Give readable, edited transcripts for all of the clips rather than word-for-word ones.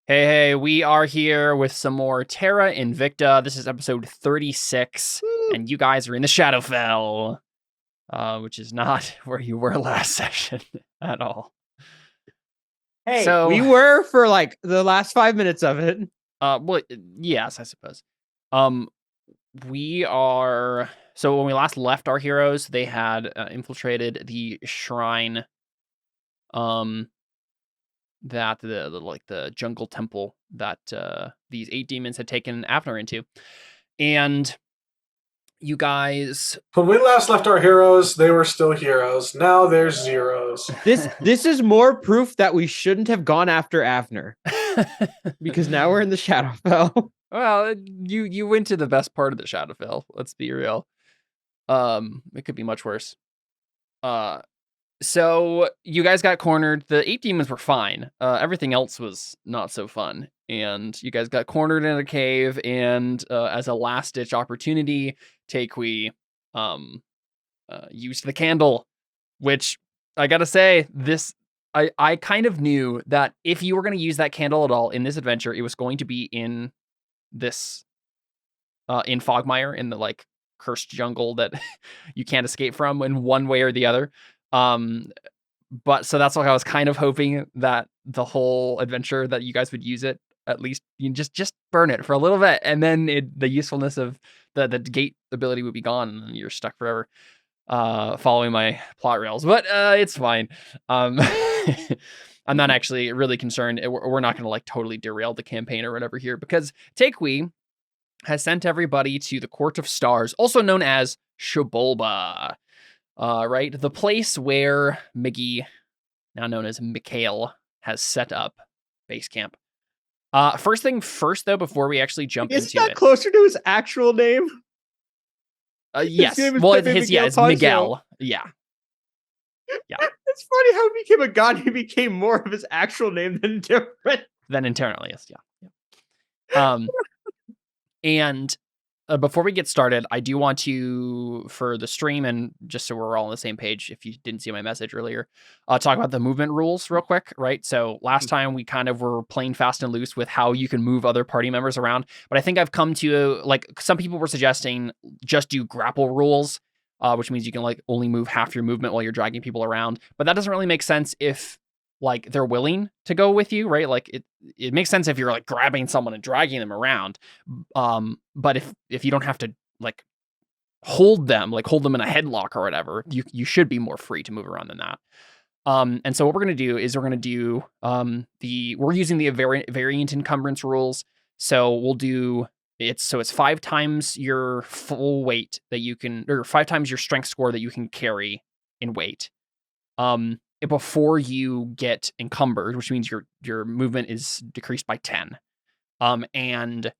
Hey, we are here with some more Terra Invicta. This is episode 36, and you guys are in the Shadowfell, which is not where you were last session at all. Hey, So, we were for like the last 5 minutes of it. well, yes, I suppose. We are. So when we last left our heroes, they had infiltrated the shrine. That the jungle temple that these 8 demons had taken Avner into, and you guys. When we last left our heroes, they were still heroes. Now they're zeros. This is more proof that we shouldn't have gone after Avner because now we're in the Shadowfell. Well, you went to the best part of the Shadowfell. Let's be real. It could be much worse. So you guys got cornered. The 8 demons were fine. Everything else was not so fun. And you guys got cornered in a cave. And as a last-ditch opportunity, Taequi used the candle, which I gotta say, I kind of knew that if you were going to use that candle at all in this adventure, it was going to be in this in Fogmire, in the cursed jungle that you can't escape from in one way or the other. But so that's why I was kind of hoping that the whole adventure that you guys would use it, at least you just burn it for a little bit, and then the usefulness of the gate ability would be gone, and you're stuck forever following my plot rails. But it's fine. I'm not actually really concerned. We're not going to totally derail the campaign or whatever here, because Taequi has sent everybody to the Court of Stars, also known as Shabolba. Right? The place where Miggy, now known as Mikhail, has set up base camp. First thing first, though, before we actually jump into it. Is that closer to his actual name? Yes. Well, it's Miguel. Yeah. Yeah. It's funny how he became a god. He became more of his actual name than different. Than internally, yes. Yeah. And before we get started, I do want to, for the stream, and just so we're all on the same page, if you didn't see my message earlier, talk about the movement rules real quick, right? So last time we kind of were playing fast and loose with how you can move other party members around, but I think I've come to, some people were suggesting just do grapple rules, which means you can only move half your movement while you're dragging people around, but that doesn't really make sense if they're willing to go with you, right? It makes sense if you're grabbing someone and dragging them around. But if you don't have to hold them in a headlock or whatever, you should be more free to move around than that. And so what we're going to do is we're using the variant encumbrance rules. So we'll do it's 5 times your full weight that you can, or 5 times your strength score that you can carry in weight. Before you get encumbered, which means your movement is decreased by 10. And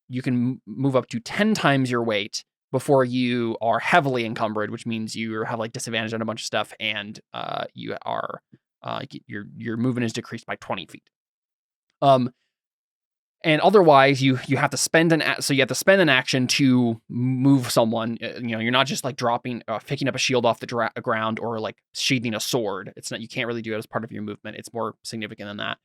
you can move up to 10 times your weight before you are heavily encumbered, which means you have disadvantage on a bunch of stuff, and you are your movement is decreased by 20 feet. And otherwise, you have to spend an action to move someone. You're not just dropping, picking up a shield off the ground, or sheathing a sword. It's not. You can't really do it as part of your movement. It's more significant than that.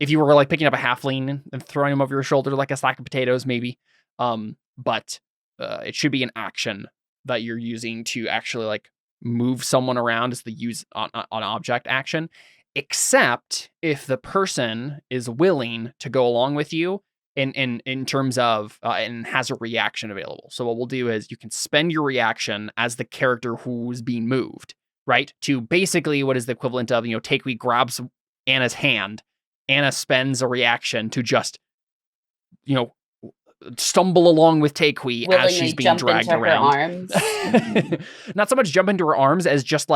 If you were picking up a halfling and throwing him over your shoulder like a sack of potatoes, maybe. But it should be an action that you're using to actually move someone around as the use on object action. Except if the person is willing to go along with you in terms of and has a reaction available. So what we'll do is you can spend your reaction as the character who's being moved, right? To basically what is the equivalent of, Taequi grabs Anna's hand. Anna spends a reaction to just, stumble along with Taequi as she's being dragged around. Not so much jump into her arms as just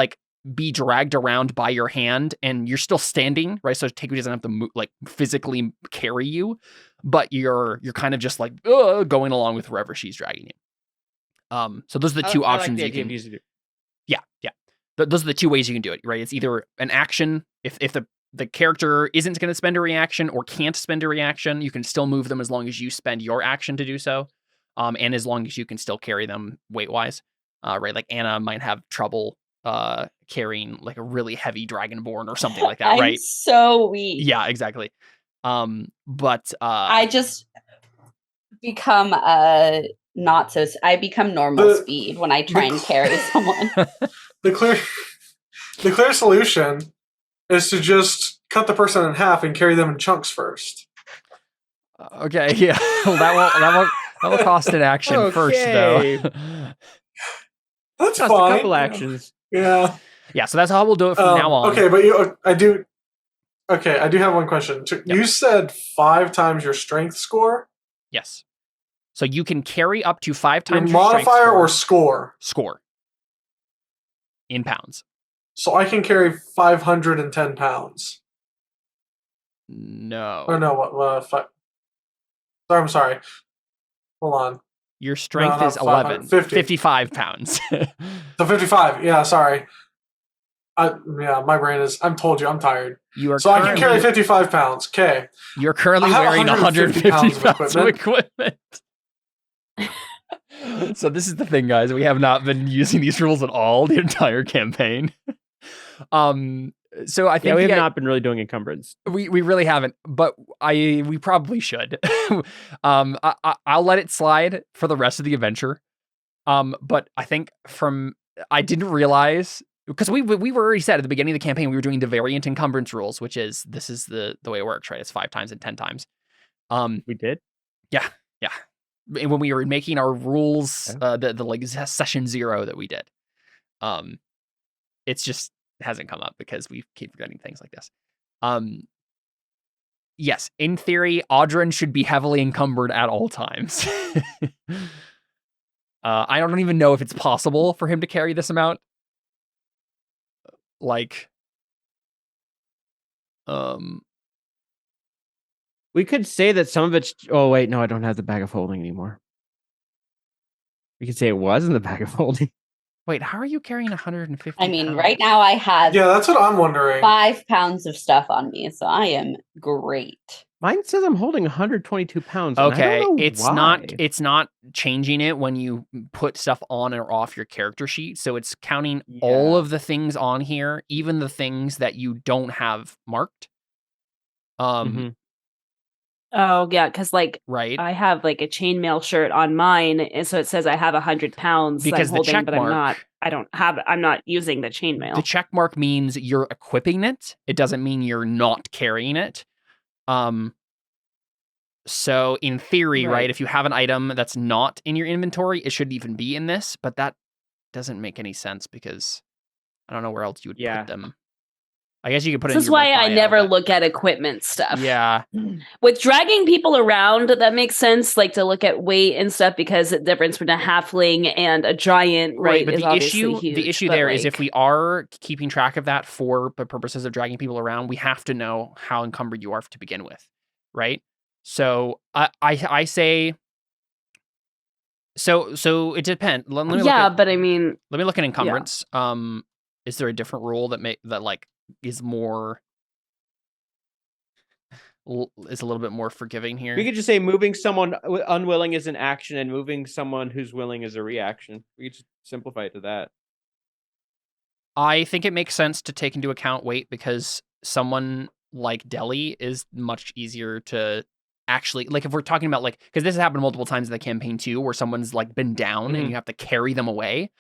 be dragged around by your hand, and you're still standing, right? So Taequi doesn't have to physically carry you, but you're kind of just going along with wherever she's dragging you. So those are the two options you can use. Yeah. Those are the 2 ways you can do it, right? It's either an action if the character isn't going to spend a reaction or can't spend a reaction, you can still move them as long as you spend your action to do so, and as long as you can still carry them weight wise, right? Anna might have trouble carrying a really heavy dragonborn or something like that, right? I'm so weak. Yeah, exactly. But I just become not so. I become normal speed when I try and carry someone. The clear solution is to just cut the person in half and carry them in chunks first. Okay, yeah. Well, that will cost an action first, though. That's Just fine. a couple actions. Yeah. Yeah, so that's how we'll do it from now on. Okay, but I do have one question. You said 5 times your strength score? Yes. So you can carry up to 5 times your your modifier or score? Score. In pounds. So I can carry 510 pounds. No. Oh no, what? I'm sorry. Hold on. Your strength is 11. 55 pounds. So 55. Yeah, sorry. My brain is. I'm told you, I'm tired. I can carry 55 pounds. Okay. You're currently wearing 150 pounds of equipment. So this is the thing, guys. We have not been using these rules at all the entire campaign. So I think we have not been really doing encumbrance. We really haven't, but we probably should. I'll let it slide for the rest of the adventure. But I think I didn't realize, because we were already said at the beginning of the campaign we were doing the variant encumbrance rules, which is this is the way it works, right? It's 5 times and 10 times. We did? Yeah. And when we were making our rules, the like session 0 that we did, it's just hasn't come up because we keep forgetting things like this. Yes, in theory, Audrin should be heavily encumbered at all times. I don't even know if it's possible for him to carry this amount. We could say that some of it's... Oh, wait, no, I don't have the bag of holding anymore. We could say it was in the bag of holding. Wait, how are you carrying 150 I mean, pounds? right now I have... Yeah, that's what I'm wondering. 5 pounds of stuff on me, so I am great. Mine says I'm holding 122 pounds. Okay, I don't know it's not changing it when you put stuff on or off your character sheet. So it's counting all of the things on here, even the things that you don't have marked. Oh yeah, because right, I have like a chainmail shirt on mine, and so it says I have 100 pounds because I'm holding, but I'm not using the chainmail. The check mark means you're equipping it. It doesn't mean you're not carrying it. So in theory, right, if you have an item that's not in your inventory, it shouldn't even be in this, but that doesn't make any sense because I don't know where else you would put them. I guess you could put it in your This is why I never look at equipment stuff. Yeah. With dragging people around, that makes sense, like to look at weight and stuff, because the difference between a halfling and a giant, right, but is obviously huge. The issue there is if we are keeping track of that for the purposes of dragging people around, we have to know how encumbered you are to begin with, right? So I say... So it depends. Let me but I mean... Let me look at encumbrance. Yeah. Is there a different rule that is more... is a little bit more forgiving here? We could just say moving someone unwilling is an action and moving someone who's willing is a reaction. We could just simplify it to that. I think it makes sense to take into account weight because someone like Deli is much easier to actually, like, if we're talking about, like, because this has happened multiple times in the campaign too, where someone's like been down and you have to carry them away,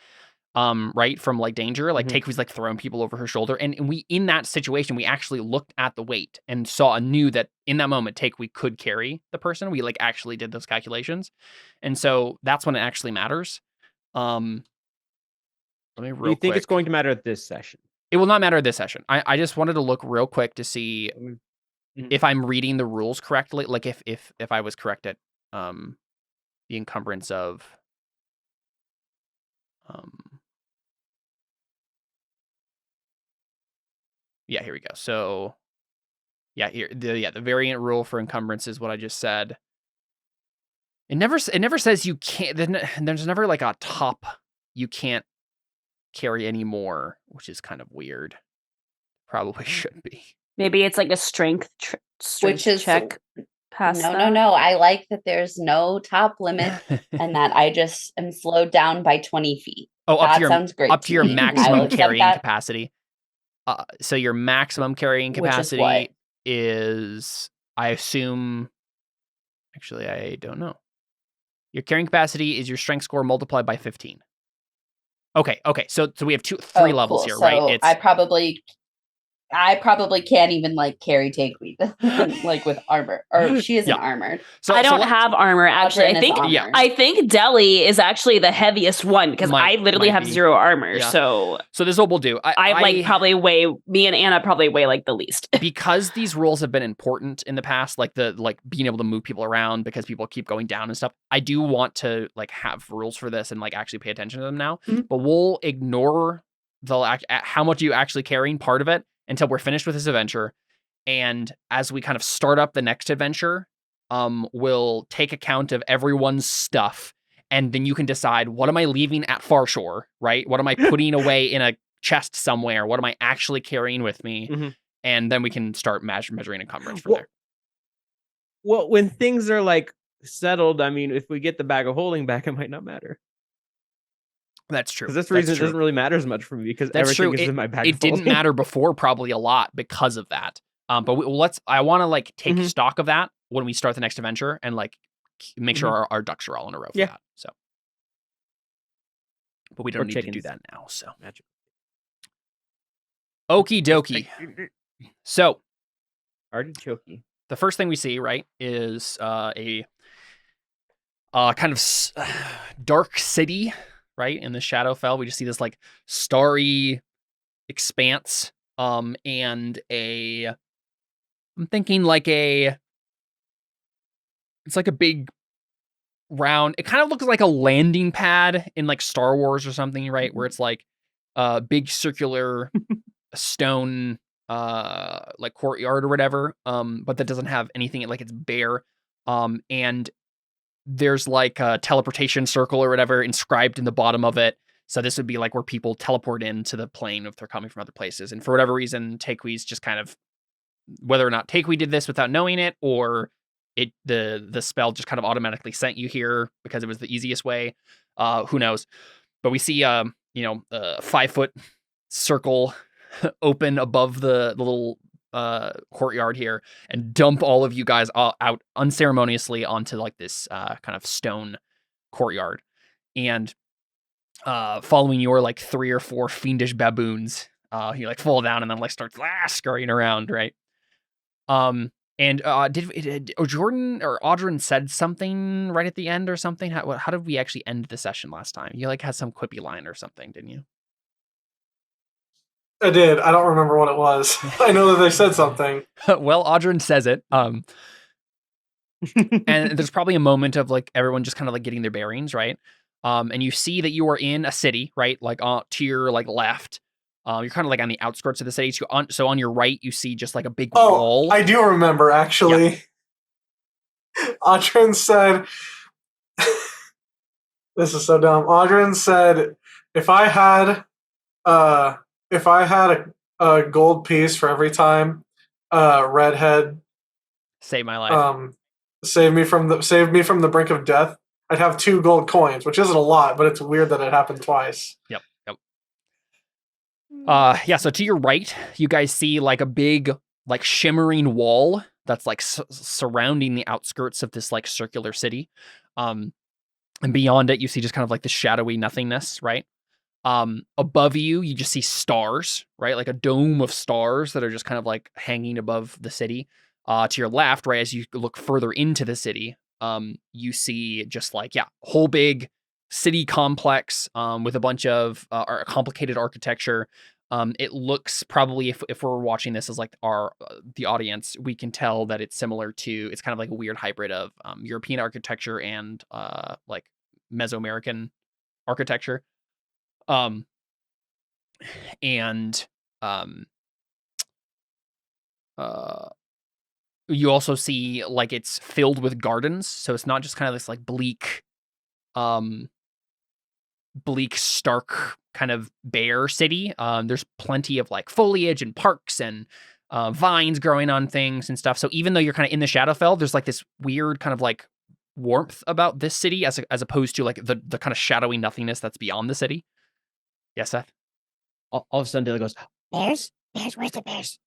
right, from like danger. Like Takew's like throwing people over her shoulder, and we, in that situation, we actually looked at the weight and knew that in that moment Takewee could carry the person. We like actually did those calculations, and so that's when it actually matters. Let me Do you think it's going to matter at this session? It will not matter at this session. I just wanted to look real quick to see if I'm reading the rules correctly, like if I was correct at the encumbrance of yeah, here we go. So yeah, here the variant rule for encumbrance is what I just said. It never says you can't. There's never like a top you can't carry anymore, which is kind of weird. Probably should be. Maybe it's like a strength check. No. I like that there's no top limit and that I just am slowed down by 20 feet. Oh, sounds great. Up to your maximum carrying capacity. So your maximum carrying capacity is I assume. Actually, I don't know. Your carrying capacity is your strength score multiplied by 15. Okay. So we have 3 levels here, so right? It's I probably can't even like carry Takeweed like with armor, or she isn't armored. So I don't have armor actually. I think Deli is actually the heaviest one because I literally have 0 armor. Yeah. So this is what we'll do. I like probably weigh me and Anna probably weigh like the least because these rules have been important in the past, like being able to move people around because people keep going down and stuff. I do want to like have rules for this and like actually pay attention to them now. Mm-hmm. But we'll ignore how much you actually carrying part of it until we're finished with this adventure. And as we kind of start up the next adventure, we'll take account of everyone's stuff. And then you can decide, what am I leaving at Far Shore, right? What am I putting away in a chest somewhere? What am I actually carrying with me? Mm-hmm. And then we can start measuring encumbrance from there. Well, when things are like settled, I mean, if we get the bag of holding back, it might not matter. That's true. Because that's the reason it doesn't really matter as much for me because everything is in my bag. It didn't matter before, probably a lot because of that. But I want to like take stock of that when we start the next adventure and like make sure our ducks are all in a row for that. So, but we don't need to do that now. So, okie dokie. So, artichoke. The first thing we see, right, is a kind of dark city. Right in the Shadowfell, we just see this like starry expanse, and I'm thinking like it's like a big round. It kind of looks like a landing pad in like Star Wars or something, right? Where it's like a big circular stone, like courtyard or whatever. But that doesn't have anything. Like it's bare. And there's like a teleportation circle or whatever inscribed in the bottom of it. So this would be like where people teleport into the plane if they're coming from other places. And for whatever reason, Takewee's just kind of, whether or not Takewee did this without knowing it, or the spell just kind of automatically sent you here because it was the easiest way. Who knows? But we see a 5-foot circle open above the little courtyard here and dump all of you guys out unceremoniously onto like this kind of stone courtyard, and following your like 3 or 4 fiendish baboons, you like fall down and then like starts scurrying around, right? And did Jordan or Audrin said something right at the end or something? How did we actually end the session last time? You like had some quippy line or something, didn't you? I did. I don't remember what it was. I know that they said something. Well, Audrin says it. And there's probably a moment of like everyone just kind of like getting their bearings, right? And you see that you are in a city, right? Like to your like left. You're kind of like on the outskirts of the city. So on your right, you see just like a big wall. I do remember actually. Yeah. Audrin said, "This is so dumb." Audrin said, "If I had a gold piece for every time Redhead saved my life, saved me from the brink of death, I'd have 2 gold coins," which isn't a lot, but it's weird that it happened twice. Yep. So to your right, you guys see like a big like shimmering wall that's like surrounding the outskirts of this like circular city. And beyond it, you see just kind of like the shadowy nothingness, right? Above you just see stars, right? Like a dome of stars that are just kind of like hanging above the city. To your left, right, as you look further into the city, you see just like, whole big city complex, with a bunch of complicated architecture. It looks probably, if we're watching this as like the audience, we can tell that it's similar to, it's kind of like a weird hybrid of European architecture and like Mesoamerican architecture. You also see like it's filled with gardens, so it's not just kind of this like bleak, stark kind of bare city. There's plenty of like foliage and parks and vines growing on things and stuff. So even though you're kind of in the Shadowfell, there's like this weird kind of like warmth about this city as opposed to like the kind of shadowy nothingness that's beyond the city. Yes, Seth? All of a sudden, Dylan goes, "Bears? Where's the bears?"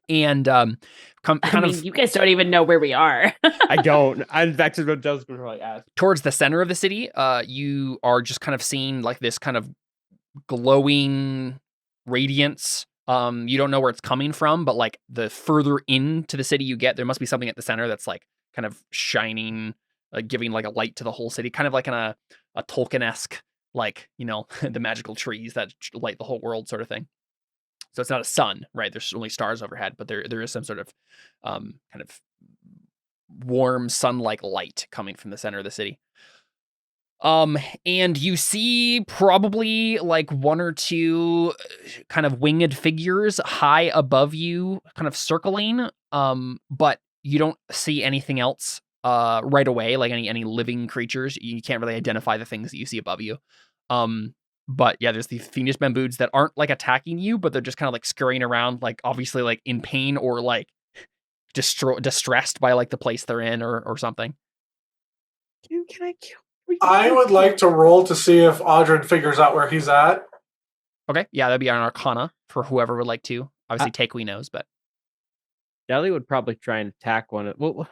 And you guys don't even know where we are. I don't. In fact, I was going to ask. Towards the center of the city, you are just kind of seeing like this kind of glowing radiance. You don't know where it's coming from, but like the further into the city you get, there must be something at the center that's like kind of shining, giving like a light to the whole city, kind of like in a Tolkien-esque, like, you know, the magical trees that light the whole world sort of thing. So it's not a sun, right? There's only stars overhead, but there is some sort of kind of warm sun-like light coming from the center of the city. And you see probably like one or two kind of winged figures high above you, kind of circling. But you don't see anything else right away, like any living creatures. You can't really identify the things that you see above you. But yeah, there's these fiendish bamboos that aren't like attacking you, but they're just kind of like scurrying around, like obviously like in pain or like distressed by like the place they're in or something. Can I kill? I would like to roll to see if Audrin figures out where he's at. Okay, yeah, that'd be an Arcana for whoever would like to. Obviously, Takewee knows, but Deli would probably try and attack one of. Well,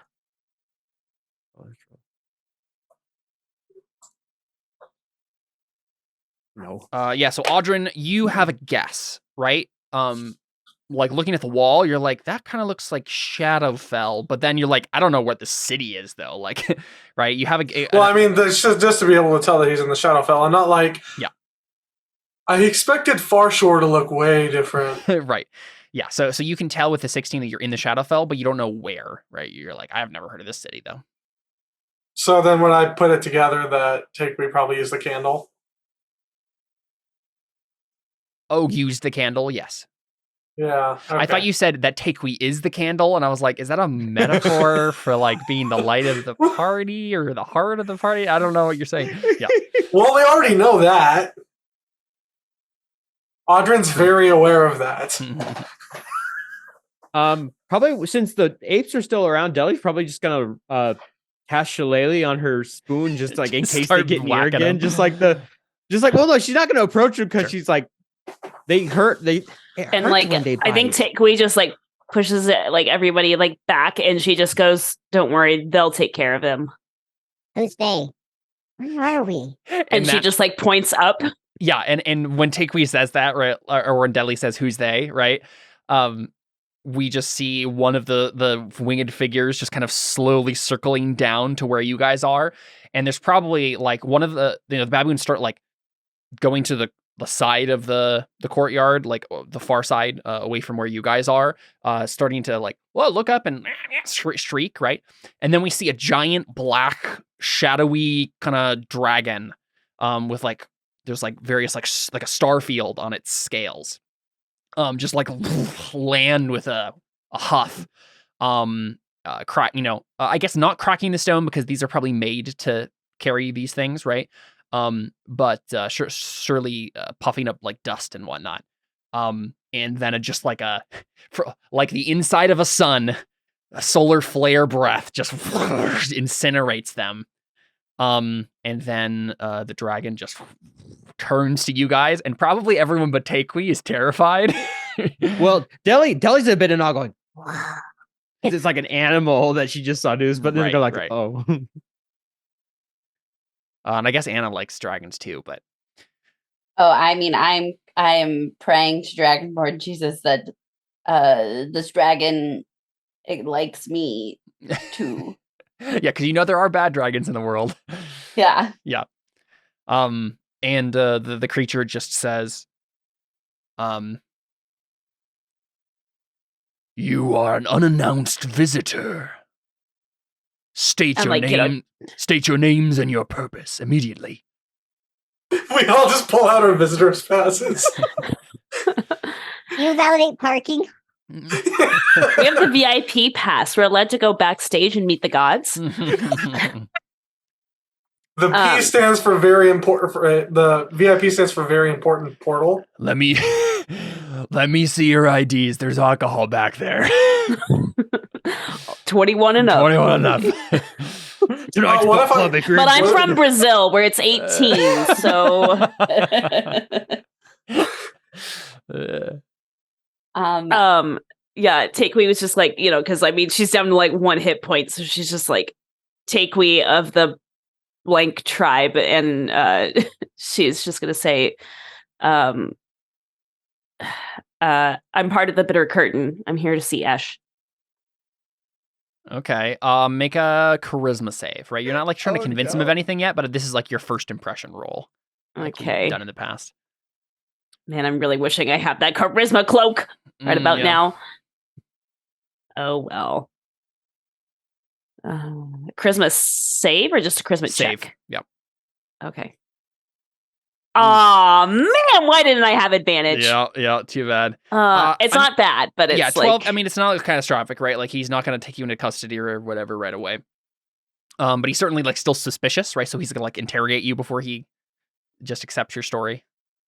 no. Yeah. So Audrin, you have a guess, right? Like looking at the wall, you're like, that kind of looks like Shadowfell, but then you're like, I don't know what the city is though. Like, right? You have a. Well, I mean, just to be able to tell that he's in the Shadowfell, and not like. Yeah. I expected Farshore to look way different. Right. Yeah. So you can tell with the 16 that you're in the Shadowfell, but you don't know where. Right? You're like, I've never heard of this city though. So then, when I put it together, that we probably use the candle. Oh, use the candle? Yes. Yeah. Okay. I thought you said that Takewee is the candle, and I was like, is that a metaphor for like being the light of the party or the heart of the party? I don't know what you're saying. Yeah. Well, we already know that. Audrin's very aware of that. Probably since the apes are still around, Deli's probably just gonna cast Shillelagh on her spoon, just like in case they get near again. Just like well, no, she's not gonna approach her because she's like, and like I think Takewee just like pushes it like everybody like back, and she just goes, "Don't worry, they'll take care of him." Who's they? Where are we? And she just like points up. Yeah, and when Takewee says that, right, or when Deli says who's they, right? We just see one of the winged figures just kind of slowly circling down to where you guys are, and there's probably like one of the the baboons start like going to the side of the courtyard, like the far side, away from where you guys are, starting to like, well, look up and shriek, right? And then we see a giant black shadowy kind of dragon, with like there's like various like a star field on its scales, just like land with a huff, crack, I guess not cracking the stone because these are probably made to carry these things, right? But surely puffing up like dust and whatnot. And then it just like like the inside of a sun, a solar flare breath just incinerates them. And then the dragon just turns to you guys, and probably everyone but Takewee is terrified. Well, Deli's a bit in awe going, wow. It's like an animal that she just saw news, but then they're like, right. Oh. And I guess Anna likes dragons too, but. Oh, I mean, I'm praying to Dragonborn Jesus that this dragon, it likes me too. Yeah, because there are bad dragons in the world. Yeah. Yeah. And the creature just says, "You are an unannounced visitor. State your names and your purpose immediately." We all just pull out our visitors' passes. You validate parking? We have the VIP pass. We're allowed to go backstage and meet the gods. The P stands for very important. The VIP stands for very important portal. Let me see your IDs. There's alcohol back there. 21 and up. 21 and up. But I'm from Brazil, where it's 18. So. Takewee was just like, because I mean, she's down to like 1 hit point, so she's just like, Takewee of the blank tribe, and she's just gonna say, I'm part of the Bitter Curtain. I'm here to see Esh. Okay. Make a charisma save, right? You're not like trying to convince him of anything yet, but this is like your first impression roll. Like Okay. you've done in the past. Man, I'm really wishing I had that charisma cloak right about now. Oh well. Charisma save or just a charisma save? Check? Yep. Okay. Oh man, why didn't I have advantage? Yeah, too bad. It's not bad, but it's 12. Like, I mean, it's not catastrophic, right? Like he's not going to take you into custody or whatever right away. But he's certainly like still suspicious, right? So he's gonna like interrogate you before he just accepts your story.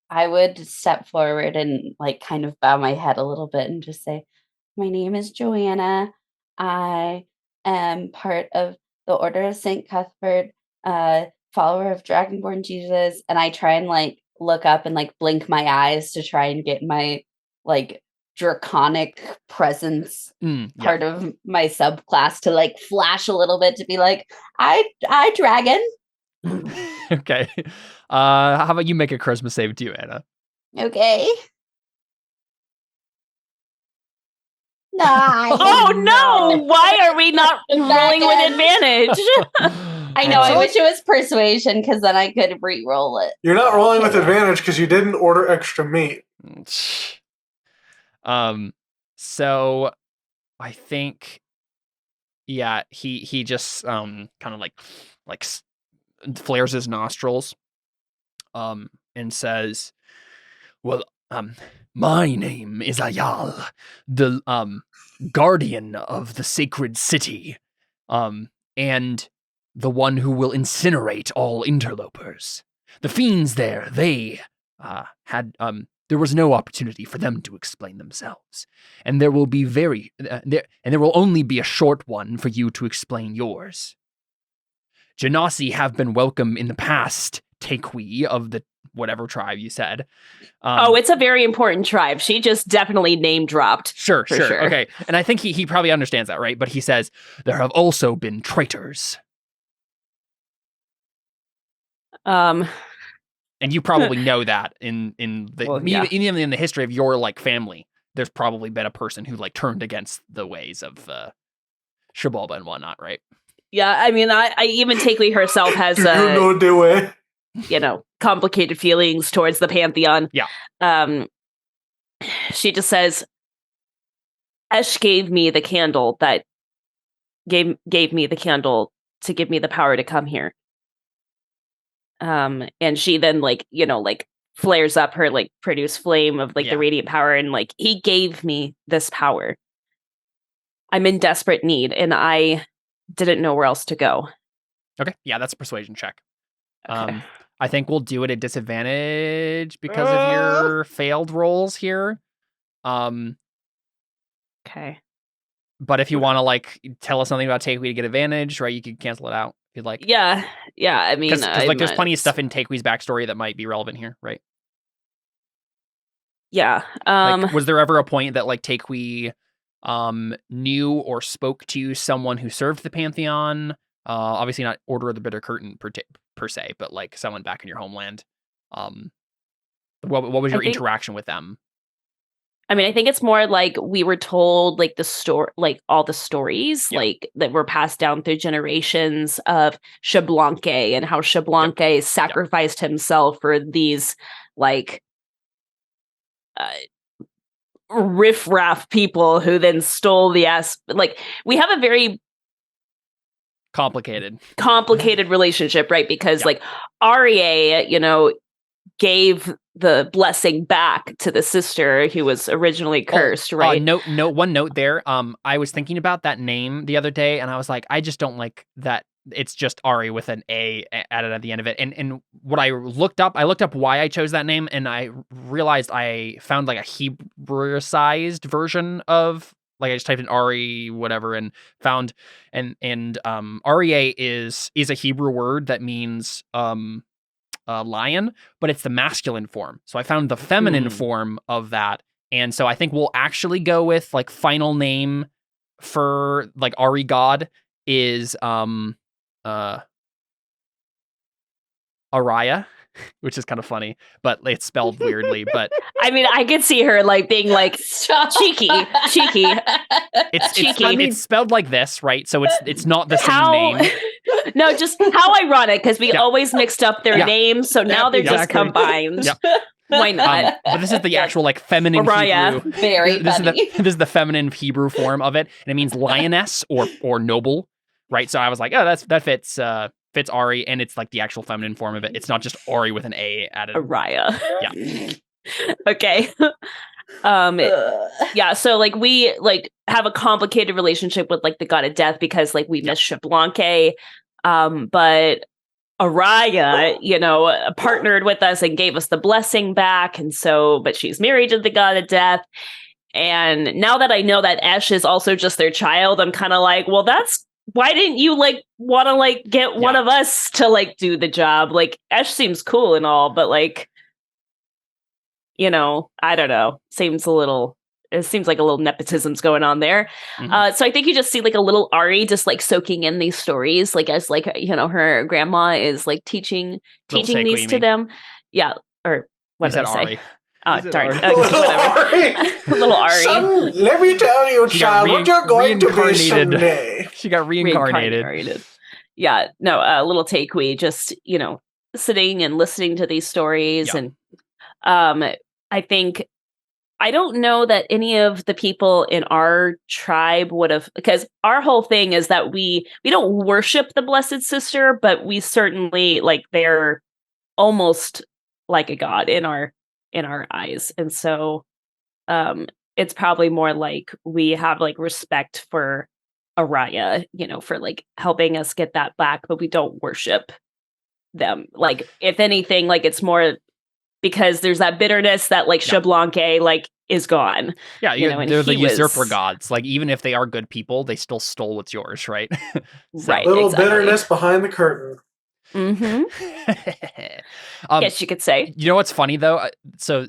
I would step forward and like kind of bow my head a little bit and just say, my name is Joanna. I am part of the Order of St. Cuthbert, follower of Dragonborn Jesus. And I try and like look up and like blink my eyes to try and get my like draconic presence part of my subclass to like flash a little bit to be like, I dragon. Okay. How about you make a charisma save too, Anna? Okay. No. Oh no! Why are we not rolling with advantage? I know. I wish it was persuasion because then I could re-roll it. You're not rolling with advantage because you didn't order extra meat. So I think, he just kind of like flares his nostrils, and says, "Well, my name is Ayal, the guardian of the sacred city, and the one who will incinerate all interlopers. The fiends there, they had there was no opportunity for them to explain themselves, and there will be there will only be a short one for you to explain yours. Genasi have been welcome in the past, Takewee of the whatever tribe you said. It's a very important tribe. She just definitely name dropped. Sure. Okay. And I think he probably understands that, right? But he says, there have also been traitors. And you probably know that in the history of your like family, there's probably been a person who like turned against the ways of Shibalba and whatnot, right? Yeah, I mean, I even Takewee herself has complicated feelings towards the Pantheon. Yeah. She just says, Esh gave me the candle that gave me the candle to give me the power to come here. And she then flares up her produce flame of the radiant power, and he gave me this power. I'm in desperate need, and I didn't know where else to go. Okay, yeah, that's a persuasion check. Okay. I think we'll do it at disadvantage because of your failed rolls here. Okay. But if you want to tell us something about Takewee to get advantage, right? You could cancel it out if you'd like. Yeah. I mean, because there's plenty of stuff in Takewee's backstory that might be relevant here, right? Yeah. Was there ever a point that Takewee knew or spoke to someone who served the Pantheon? Obviously not Order of the Bitter Curtain per se, but someone back in your homeland. What was your interaction with them? I mean, I think it's more we were told the story, all the stories that were passed down through generations of Xbalanque and how Xbalanque sacrificed himself for these riffraff people who then stole the we have a very complicated relationship, right? Because Aria, gave the blessing back to the sister who was originally cursed, right? One note there. I was thinking about that name the other day, and I was like, I just don't like that. It's just Ari with an A added at the end of it. And what I looked up why I chose that name, and I realized I found a Hebraicized version of I just typed in Ari whatever and found and Aria is a Hebrew word that means lion, but it's the masculine form. So I found the feminine form of that And so I think we'll actually go with like final name for like Ari God is Araya, which is kind of funny, but it's spelled weirdly. But I mean, I could see her like being like cheeky. It's cheeky. It's spelled like this, right? So it's not the same name. No, just how ironic, because we always mixed up their names, so now they're just combined. Yep. Why not? But this is the actual like feminine Araya. Hebrew. Very this funny. This is the feminine Hebrew form of it, and it means lioness or noble, right? So I was like, oh, that fits Ari, and it's like the actual feminine form of it. It's not just Ari with an A added. Araya. Yeah. Okay. Yeah, so like we like have a complicated relationship with like the god of death because like we miss Xbalanque, but Araya, partnered with us and gave us the blessing back, and so but she's married to the god of death. And now that I know that Esh is also just their child, I'm kind of like, well, why didn't you like want to like get one of us to like do the job? Like Esh seems cool and all, but like, I don't know. It seems like a little nepotism's going on there. Mm-hmm. So I think you just see like a little Ari just like soaking in these stories, like as like, her grandma is like teaching these to them. Yeah. Or what did I say? Ari. Oh, darn. Whatever. Little Ari. Son, let me tell you, child, what you're going to be someday. She got reincarnated. Yeah. No, little Taekwee just, sitting and listening to these stories. Yeah. And I don't know that any of the people in our tribe would have, because our whole thing is that we don't worship the Blessed Sister, but we certainly like they're almost like a god in our eyes. And so it's probably more like we have like respect for Araya, for like helping us get that back, but we don't worship them. Like if anything, like it's more because there's that bitterness that like Xbalanque like is gone. Yeah, they're the usurper gods. Like even if they are good people, they still stole what's yours, right? Right. Little bitterness behind the curtain. Mm-hmm. Yes, you could say. You know what's funny though? So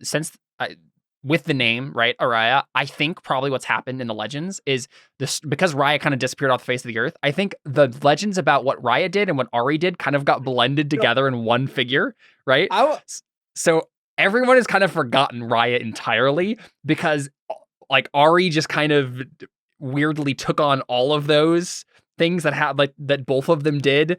with the name, right, Araya, I think probably what's happened in the legends is this because Raya kind of disappeared off the face of the earth. I think the legends about what Raya did and what Ari did kind of got blended together in one figure, right? So everyone has kind of forgotten Raya entirely because like Ari just kind of weirdly took on all of those things that both of them did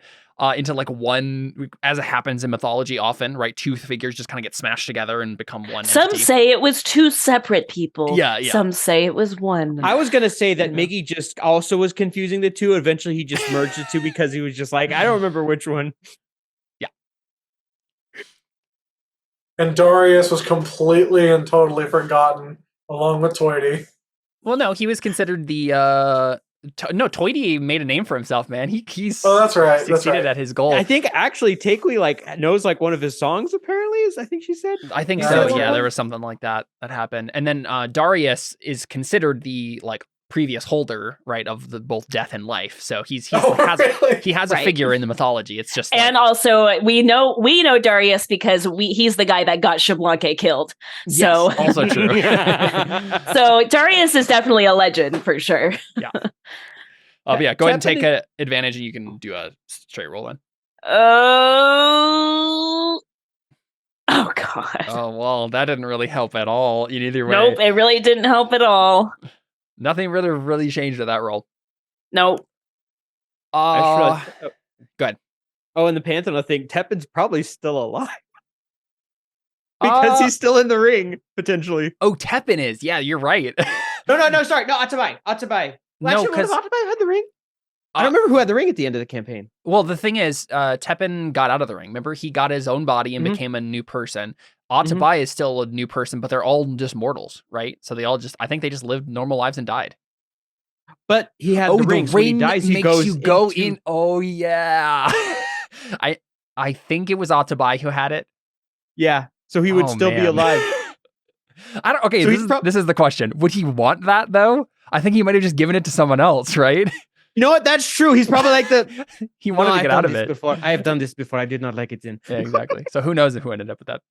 into like one, as it happens in mythology often, right? Two figures just kind of get smashed together and become one Some entity. say it was two separate people. Yeah. Some say it was one. I was going to say that Miggy just also was confusing the two. Eventually he just merged the two because he was just like, I don't remember which one. Yeah. And Darius was completely and totally forgotten along with Toity. Well, no, he was considered the Toity made a name for himself, man. He's that's right. Succeeded at his goal. I think actually Taekwee like knows like one of his songs. Apparently, I think she said. I think so. Yeah, there was something like that happened. And then Darius is considered the like previous holder, right, of the both death and life. So he has a figure in the mythology. It's just and also we know Darius because he's the guy that got Xbalanque killed. So yes, also true. So Darius is definitely a legend for sure. Yeah. Yeah. Go ahead and take advantage, and you can do a straight roll then. Oh God. Oh well, that didn't really help at all. In either way. Nope, it really didn't help at all. Nothing really changed at that roll. Nope. Go ahead. Oh, in the Pantheon, I think Tepin's probably still alive. Because he's still in the ring, potentially. Oh, Tepin is. Yeah, you're right. No, sorry. No, Atabai. Well, No, because Atabai had the ring. I don't remember who had the ring at the end of the campaign. Well, the thing is, Tepin got out of the ring. Remember, he got his own body and became a new person. Atabai is still a new person, but they're all just mortals, right? So I think they just lived normal lives and died. But he had the ring. So when he dies, he makes you go into... in. Oh yeah. I think it was Atabai who had it. Yeah. So he would still be alive. I don't. Okay, so this is the question. Would he want that though? I think he might have just given it to someone else, right? You know what? That's true. He's probably like he wanted to get out of it. I have done this before. I did not like it in. Yeah, exactly. So who knows who ended up with that?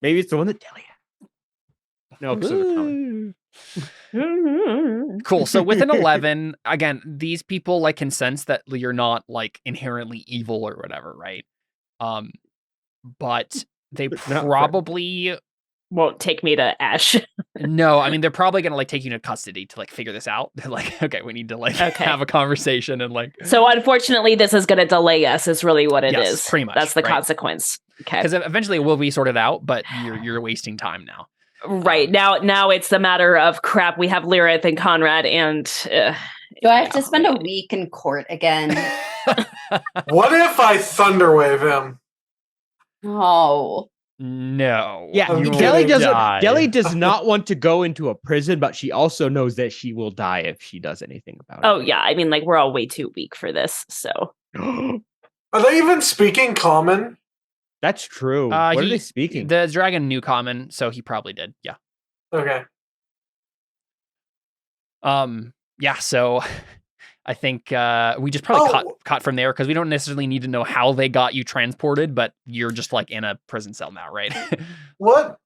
Maybe it's the one that Delia. No, because of the common. Cool. So with an 11, again, these people like can sense that you're not like inherently evil or whatever, right? But they probably won't take me to Ash. No, I mean they're probably gonna like take you into custody to like figure this out. They're like, okay, we need to like have a conversation and like. So unfortunately, this is gonna delay us. Is really what it is. Pretty much. That's the consequence. Okay. Because eventually it will be sorted out, but you're wasting time now. Right now it's the matter of crap. We have Lyrith and Conrad, and do I have to spend a week in court again? What if I thunderwave him? Oh. No. Yeah, Deli does not want to go into a prison, but she also knows that she will die if she does anything about it. Oh yeah, I mean, like we're all way too weak for this. So, are they even speaking common? That's true. What are they speaking? The dragon knew common, so he probably did. Yeah. Okay. Yeah. So. I think we just probably caught from there because we don't necessarily need to know how they got you transported, but you're just like in a prison cell now, right? What?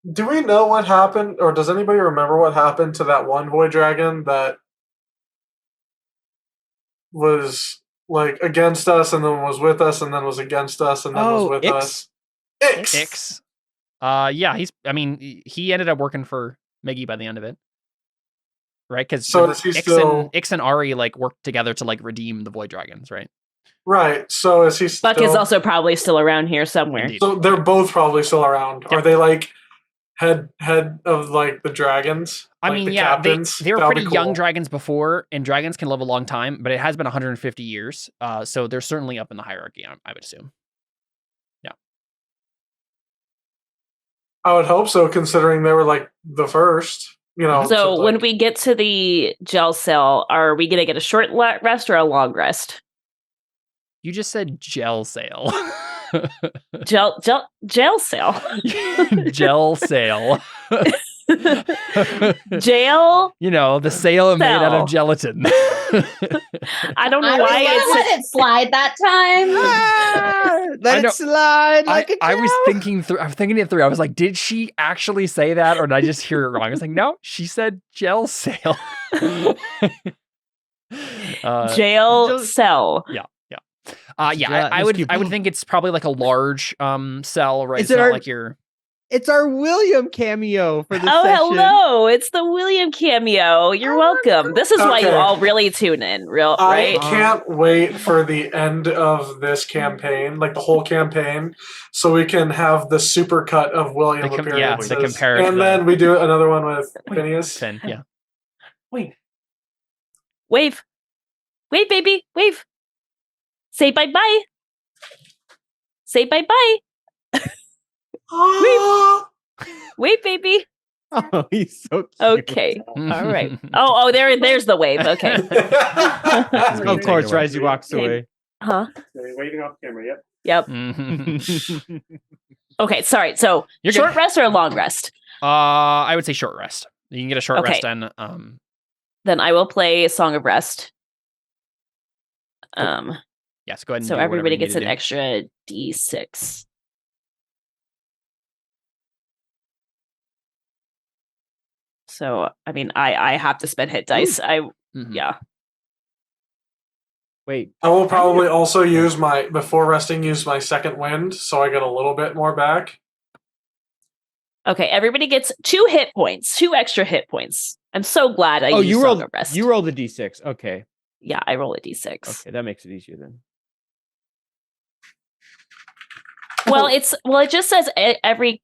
Do we know what happened, or does anybody remember what happened to that one void dragon that was like against us and then was with us and then was against us and then was with us? Ix. Yeah, he ended up working for Miggy by the end of it. Right, because Ix and Ari like worked together to like redeem the Void Dragons, right? Right. So is he? Buck is also probably still around here somewhere. Indeed. So they're both probably still around. Yep. Are they like head of like the dragons? I like mean, the yeah, captains? they were pretty young dragons before, and dragons can live a long time, but it has been 150 years. So they're certainly up in the hierarchy, I would assume. Yeah. I would hope so, considering they were like the first. You know, so when we get to the jail cell, are we going to get a short rest or a long rest? You just said jail cell. jail cell. Gel sale. Jail. You know, the sail made out of gelatin. I don't know why it's let it slide that time. Let it slide like a I was thinking it through. I was like, did she actually say that, or did I just hear it wrong? I was like, no, she said gel sale. Jail cell. Yeah. I would think it's probably like a large cell, right? It's our William cameo for the session. Oh, hello. It's the William cameo. You're welcome. This is why you all really tune in, right? I can't wait for the end of this campaign, like the whole campaign, so we can have the super cut of William appearances. The comparison. And then we do another one with Phineas. Finn, yeah. Wait. Wave. Wave, baby. Wave. Say bye-bye. Say bye-bye. Wait, baby. Oh, he's so cute. Okay. All right. Oh, there's the wave. Okay. Of course, Risey walks away. Huh? Waving off camera, Yep. Okay, sorry. So short rest or a long rest? I would say short rest. You can get a short rest and then I will play a Song of Rest. Yes, go ahead and so everybody gets an extra D6. So, I mean, I have to spend hit dice. Yeah. Wait. I will probably also use before resting, use my second wind, so I get a little bit more back. Okay, everybody gets 2 hit points, 2 extra hit points. I'm so glad I used Song of Rest. You roll the D6. Okay. Yeah, I roll a D6. Okay, that makes it easier then. Well, it just says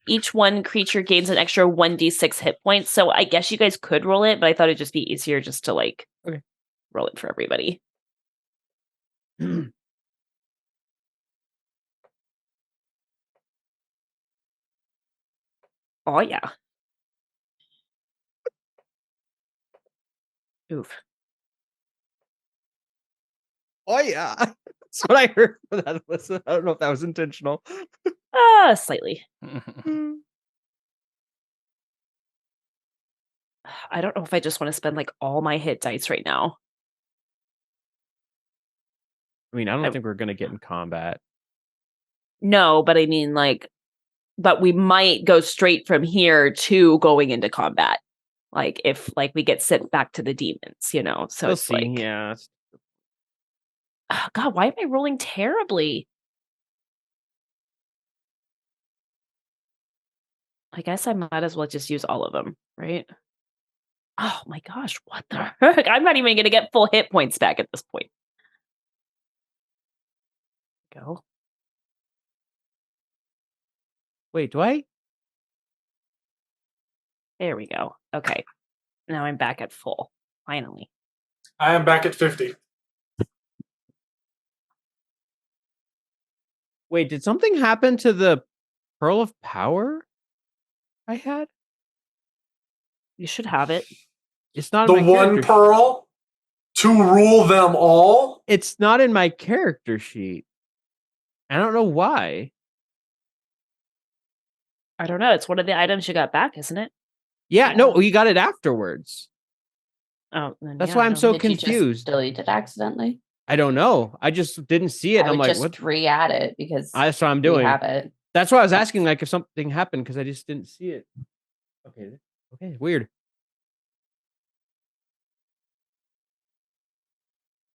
each one creature gains an extra 1d6 hit points. So I guess you guys could roll it, but I thought it'd just be easier just to roll it for everybody. Oh yeah. Oof. Oh yeah. That's what I heard for that listen. I don't know if that was intentional. Slightly. I don't know if I just want to spend like all my hit dice right now. I mean, I don't think we're gonna get in combat. No, but I mean, like, but we might go straight from here to going into combat. Like if we get sent back to the demons, you know. So We'll it's see. like, Yeah. oh, God, why am I rolling terribly? I guess I might as well just use all of them, right? Oh my gosh, what the heck? I'm not even gonna get full hit points back at this point. Go. Wait, do I? There we go. Okay. Now I'm back at full. Finally. I am back at 50. Wait, did something happen to the Pearl of Power I had? You should have it. It's not The in my one character pearl to rule them all. It's not in my character sheet. I don't know why. I don't know. It's one of the items you got back, isn't it? Yeah, Yeah. no, we got it afterwards. Oh, then That's yeah, why I I'm don't- so Did you just confused. delete it accidentally? I don't know. I just didn't see it. I I'm would like, just what? re-add it because That's what I'm we doing. have it. That's why I was asking, like, if something happened because I just didn't see it. Okay. Okay. Weird.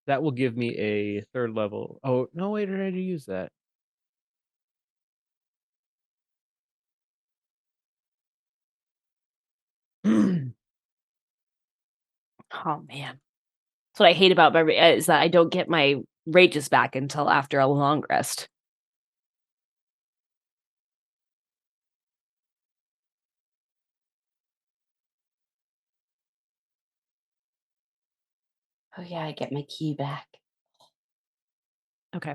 That will give me a third level. Oh no! Wait, did I already use that? Oh man. That's what I hate about my is that I don't get my rages back until after a long rest. Oh yeah, I get my key back. Okay.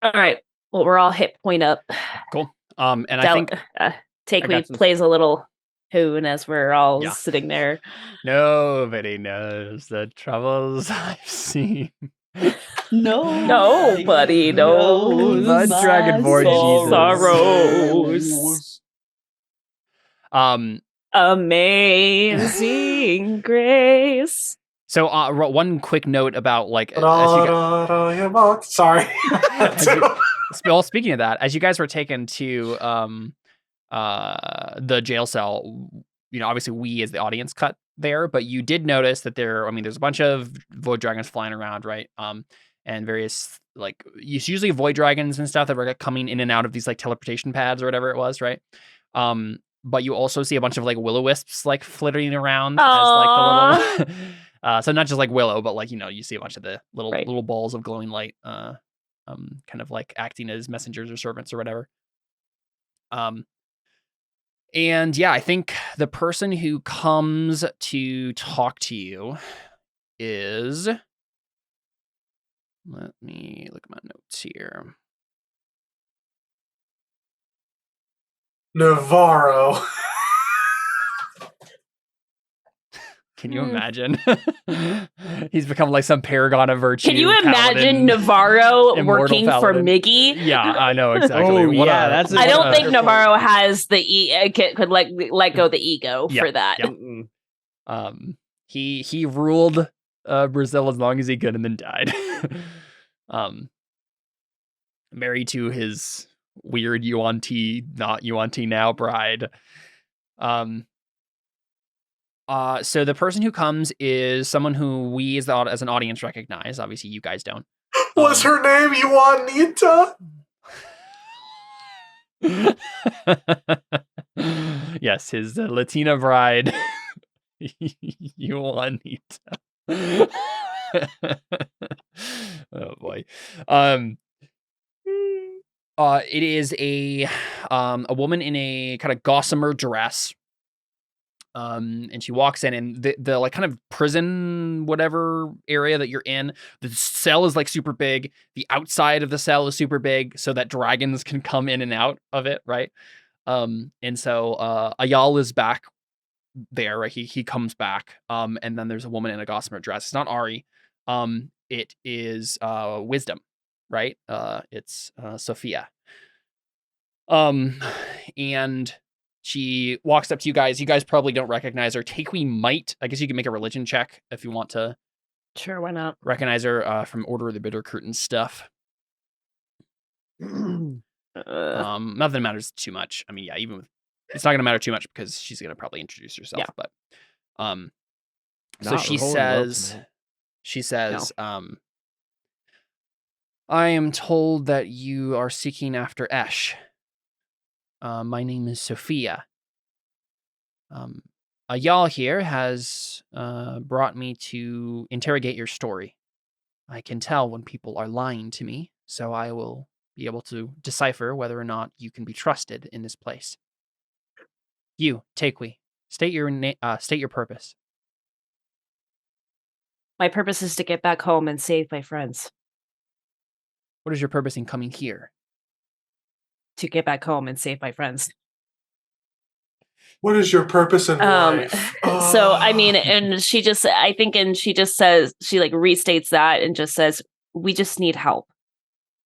All right. Well, we're all hit point up. Cool. And I think Takeway some- plays a little hoon as we're all Yeah. sitting there. nobody knows the troubles I've seen. Nobody knows the my Dragonborn Jesus. sorrows. Um. Amazing grace. So, one quick note about like as you guys, Sorry. well, speaking of that, as you guys were taken to the jail cell, you know, obviously we as the audience cut there, but you did notice that there's a bunch of void dragons flying around, right? And various like it's usually void dragons and stuff that were coming in and out of these like teleportation pads or whatever it was, right? But you also see a bunch of like will-o-wisps like flittering around as like the little so not just like willow, but like, you know, you see a bunch of the little balls of glowing light kind of like acting as messengers or servants or whatever. And yeah, I think the person who comes to talk to you is, let me look at my notes here. Navarro. Can you imagine? He's become like some paragon of virtue. Can you imagine paladin, Navarro immortal working for paladin. Miggy? Yeah, I know exactly. Oh, yeah, that's a- I don't what think a- Navarro has the could let go the ego Yeah, for that. yeah. He ruled Brazil as long as he could and then died. Married to his weird Yuan-Ti, not Yuan-Ti now bride. So the person who comes is someone who we as an audience recognize. Obviously, you guys don't. Was her name Juanita? Yes, his Latina bride, Juanita. Oh boy. It is a woman in a kind of gossamer dress. And she walks in, and the like kind of prison whatever area that you're in, the cell is like super big. The outside of the cell is super big, so that dragons can come in and out of it, right? And so Ayal is back there, right? He comes back. And then there's a woman in a gossamer dress. It's not Ari. It is Wisdom, right? It's Sophia. And she walks up to you guys. You guys probably don't recognize her. Takewee might. I guess you can make a religion check if you want to Sure, why not? recognize her from Order of the Bitter Curtain stuff. Not that it matters too much. I mean, yeah, even with it's not gonna matter too much because she's gonna probably introduce herself. Yeah. But so Not she rolling rope, says, I am told that you are seeking after Esh. My name is Sophia. A Yal here has brought me to interrogate your story. I can tell when people are lying to me, so I will be able to decipher whether or not you can be trusted in this place. You, Takwi, state your purpose. My purpose is to get back home and save my friends. What is your purpose in coming here? To get back home and save my friends. What is your purpose in life? So I mean, and she just says, she like restates that and just says, we just need help.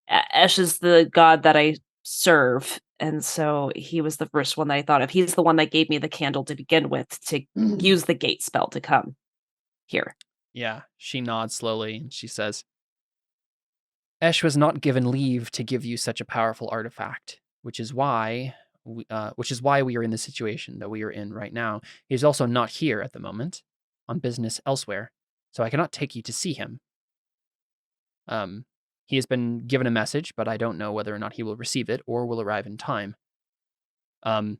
Esh is the god that I serve, and so he was the first one that I thought of. He's the one that gave me the candle to begin with to use the gate spell to come here. Yeah, she nods slowly and she says, Esh was not given leave to give you such a powerful artifact, which is why we are in the situation that we are in right now. He is also not here at the moment, on business elsewhere, so I cannot take you to see him. He has been given a message, but I don't know whether or not he will receive it or will arrive in time. I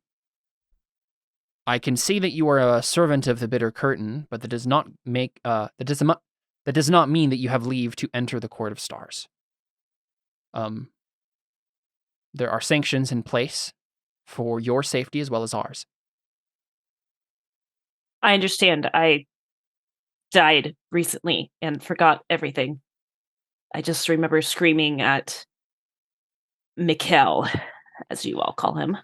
can see that you are a servant of the Bitter Curtain, but that does not mean that you have leave to enter the Court of Stars. There are sanctions in place for your safety as well as ours. I understand. I died recently and forgot everything. I just remember screaming at Mikkel, as you all call him.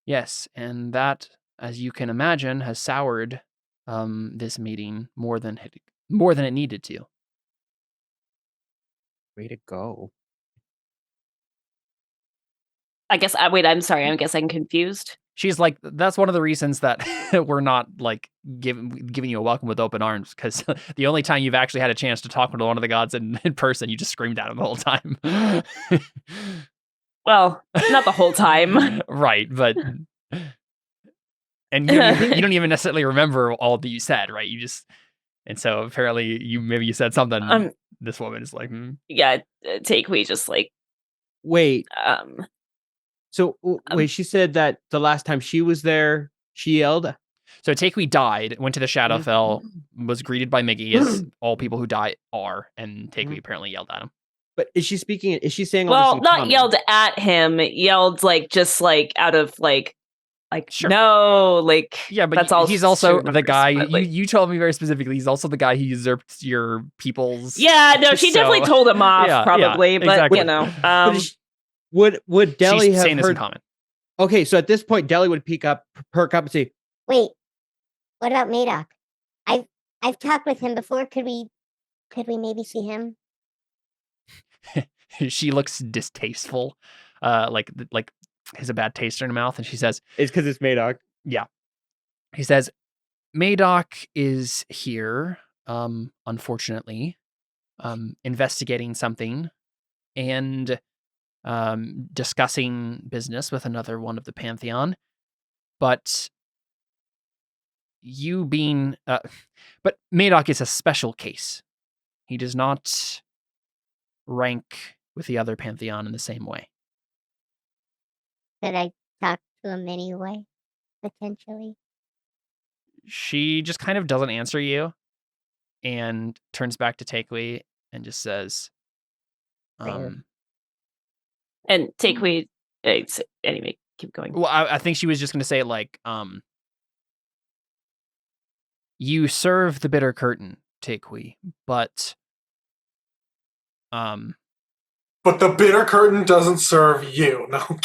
Yes, and that, as you can imagine, has soured this meeting more than it needed to. Way to go. I'm sorry. I guess I'm confused. She's like, that's one of the reasons that we're not like giving you a welcome with open arms, because the only time you've actually had a chance to talk to one of the gods in person, you just screamed at him the whole time. Well, not the whole time. Right, but and you don't even necessarily remember all that you said, right? And so apparently you said something. This woman is like, yeah, Takeway just like, wait. So wait, she said that the last time she was there, she yelled. So Takeway died, went to the Shadowfell, was greeted by Miggy, as all people who die are, and Takeway apparently yelled at him. But is she speaking? Is she saying? Well, not common? Yelled at him. Yelled like just like out of like sure. No, like yeah, but that's all. He's also the guy. You told me very specifically. He's also the guy who usurped your people's. Yeah, no, she definitely told him off, probably, but exactly. you know. Would Deli have saying heard? This in common. Okay, so at this point, Deli would perk up and say, "Wait, what about Madoc? I've talked with him before. Could we maybe see him?" She looks distasteful, like has a bad taste in her mouth, and she says, "It's because it's Madoc." Yeah, he says, "Madoc is here, unfortunately, investigating something, and." Discussing business with another one of the Pantheon, but but Madoc is a special case. He does not rank with the other Pantheon in the same way. Could I talk to him anyway, potentially? She just kind of doesn't answer you and turns back to Takeway and just says, and Takeway, anyway, keep going. Well, I think she was just going to say, like, you serve the Bitter Curtain, Takeway, but the Bitter Curtain doesn't serve you. No, I'm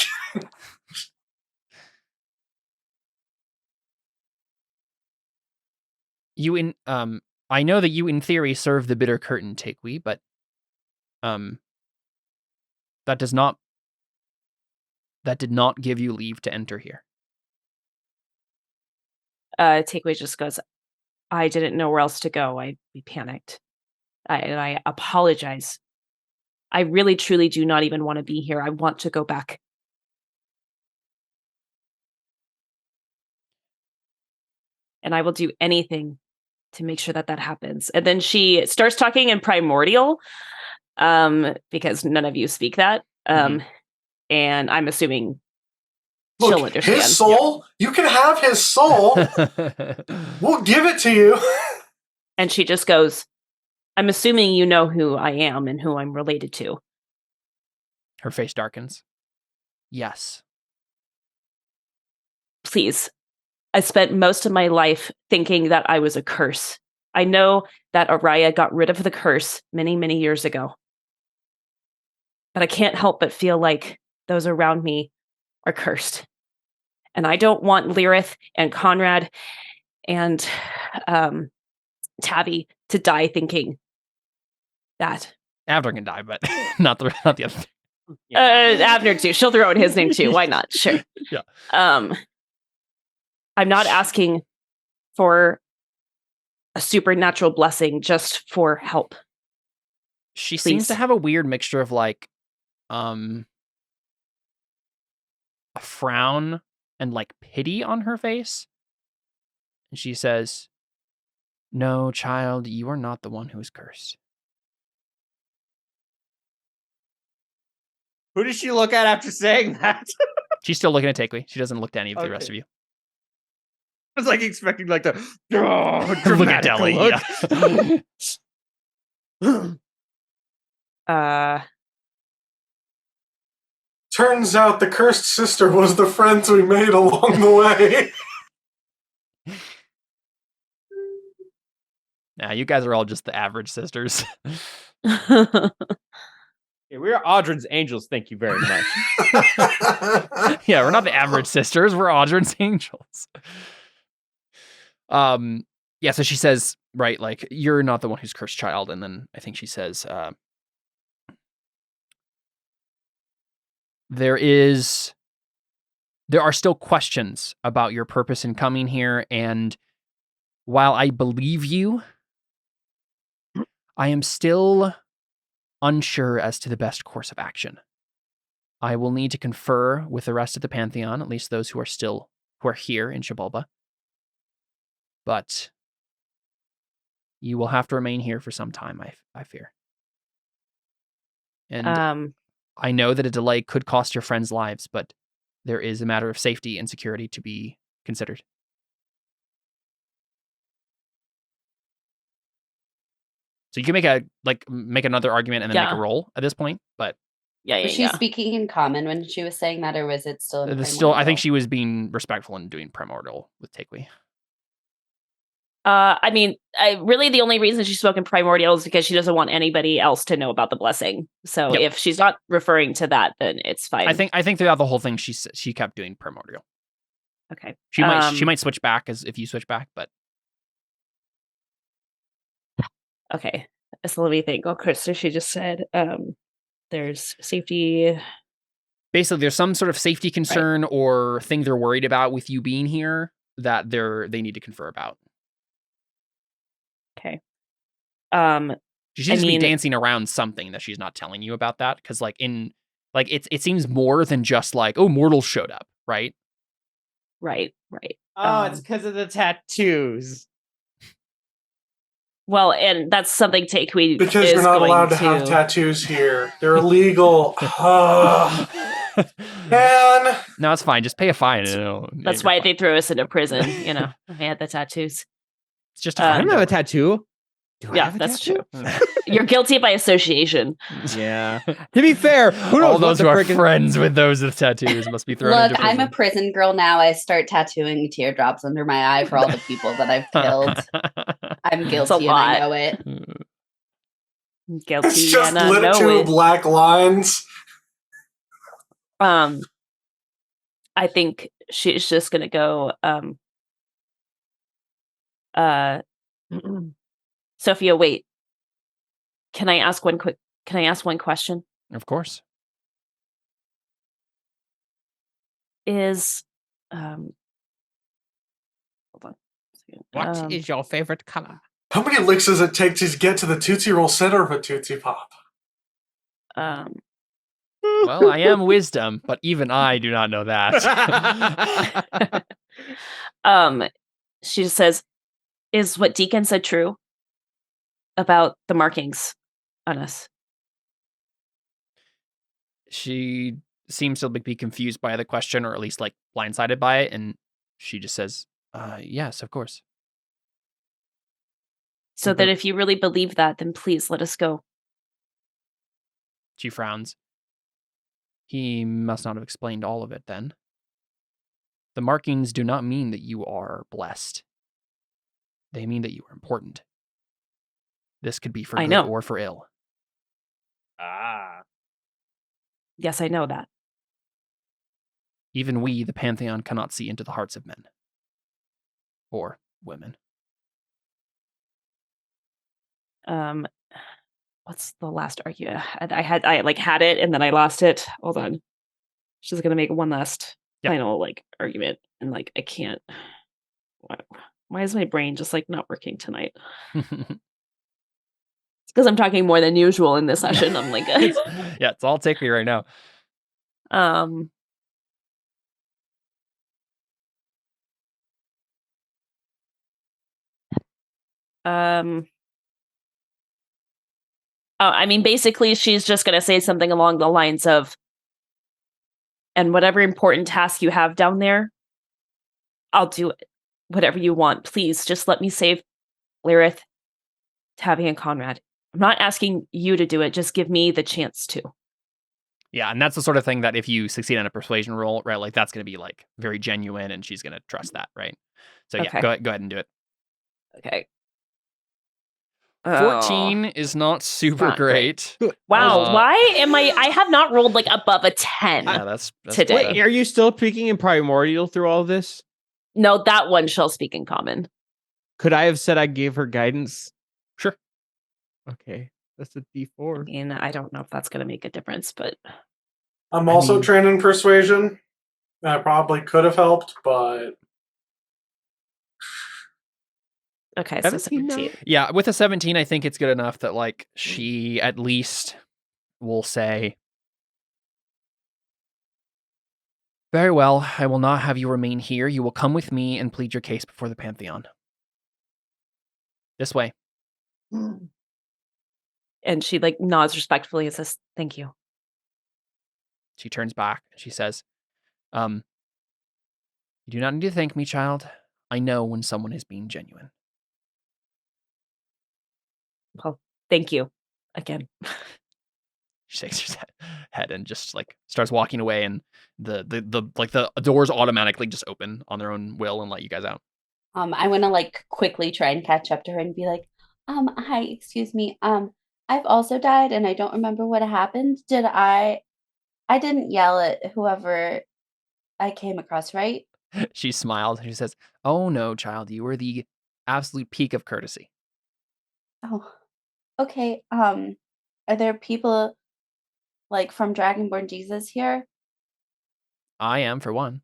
kidding. I know that you in theory serve the Bitter Curtain, Takeway, but that did not give you leave to enter here. Takeway just goes, I didn't know where else to go. We panicked. I apologize. I really, truly do not even want to be here. I want to go back And I will do anything to make sure that happens. And then she starts talking in primordial, because none of you speak that. And I'm assuming she'll understand. His soul? Yeah. You can have his soul. We'll give it to you. And she just goes, I'm assuming you know who I am and who I'm related to. Her face darkens. Yes. Please. I spent most of my life thinking that I was a curse. I know that Araya got rid of the curse many, many years ago. But I can't help but feel like those around me are cursed. And I don't want Lyrith and Conrad and Tabby to die thinking that. Avner can die, but not the other. Avner too. She'll throw in his name too. Why not? Sure. Yeah. I'm not asking for a supernatural blessing, just for help. She seems to have a weird mixture of like a frown and like pity on her face. And she says, "No, child, you are not the one who is cursed." Who does she look at after saying that? She's still looking at Takeway. She doesn't look at any of the rest of you. I was like expecting like the look at Deli. Yeah. Turns out the cursed sister was the friends we made along the way. Yeah, you guys are all just the average sisters. Yeah, we're Audrin's angels, thank you very much. Yeah, we're not the average sisters, we're Audrin's angels. Yeah, so she says, right, like, you're not the one who's cursed, child, and then I think she says, there are still questions about your purpose in coming here, and while I believe you, I am still unsure as to the best course of action. I will need to confer with the rest of the Pantheon, at least those who are here in Xibalba. But you will have to remain here for some time, I fear. And I know that a delay could cost your friends' lives, but there is a matter of safety and security to be considered. So you can make another argument and then make a roll at this point, but was she speaking in common when she was saying that, or was it still in primordial? I think she was being respectful and doing primordial with Takeway. I mean, really the only reason she spoke in primordial is because she doesn't want anybody else to know about the blessing. So if she's not referring to that, then it's fine. I think throughout the whole thing, she kept doing primordial. Okay. She might switch back if you switch back, but okay. So let me think. Oh, Krista, she just said there's safety. Basically, there's some sort of safety concern or thing they're worried about with you being here that they need to confer about. Okay. She seems to be dancing around something that she's not telling you about that, because it seems more than just like, oh, mortals showed up, right? Right. Oh, it's because of the tattoos. Well, and that's something Takeway because you're not allowed to have tattoos here. They're illegal. Man. No, it's fine. Just pay a fine. That's why they threw us into prison. I had the tattoos. It's just I don't have a tattoo. That's true. You're guilty by association. Yeah. To be fair, who knows all those who are friends with those with tattoos must be thrown into prison. I'm a prison girl now. I start tattooing teardrops under my eye for all the people that I've killed. I'm guilty and I know it. Guilty. It's just lit two black lines. I think she's just gonna go. Sophia, wait. Can I ask one question? Of course. Hold on. What is your favorite color? How many licks does it take to get to the Tootsie Roll center of a Tootsie Pop? Well, I am wisdom, but even I do not know that. she just says, "Is what Deacon said true about the markings on us?" She seems to be confused by the question, or at least like blindsided by it, and she just says, yes, of course. So that if you really believe that, then please let us go. She frowns. He must not have explained all of it then. The markings do not mean that you are blessed. They mean that you are important. This could be for good or for ill. Yes, I know that. Even we, the Pantheon, cannot see into the hearts of men. Or women. What's the last argument? I had it and then I lost it. Hold on. She's gonna make one last final argument, and I can't. Why is my brain just not working tonight? It's because I'm talking more than usual in this session. I'm like, yeah, it's all tickly right now. I mean, basically, she's just going to say something along the lines of, and whatever important task you have down there, I'll do it. Whatever you want. Please, just let me save Lyrith, Tabby, and Conrad. I'm not asking you to do it. Just give me the chance to. Yeah, and that's the sort of thing that if you succeed on a persuasion roll, right, that's going to be very genuine, and she's going to trust that, right? So yeah, go ahead and do it. Okay. 14 is not super great. Wow, why am I have not rolled above a 10 that's today. Wait, are you still speaking in primordial through all this? No, that one shall speak in common. Could I have said I gave her guidance? Sure. Okay, that's a D4. I mean, I don't know if that's going to make a difference, but... I'm also trained in persuasion. I probably could have helped, but... Okay, so 17. Yeah, with a 17, I think it's good enough that she at least will say, "Very well, I will not have you remain here. You will come with me and plead your case before the Pantheon. This way." And she nods respectfully and says, "Thank you." She turns back and she says, "You do not need to thank me, child. I know when someone is being genuine." Well, thank you again. She shakes her head and just starts walking away, and the doors automatically just open on their own will and let you guys out. I want to quickly try and catch up to her and be like, hi, excuse me. I've also died and I don't remember what happened. I didn't yell at whoever I came across, right? She smiles and she says, "Oh no, child, you were the absolute peak of courtesy." Oh, okay. Are there people from Dragonborn Jesus here? I am, for one.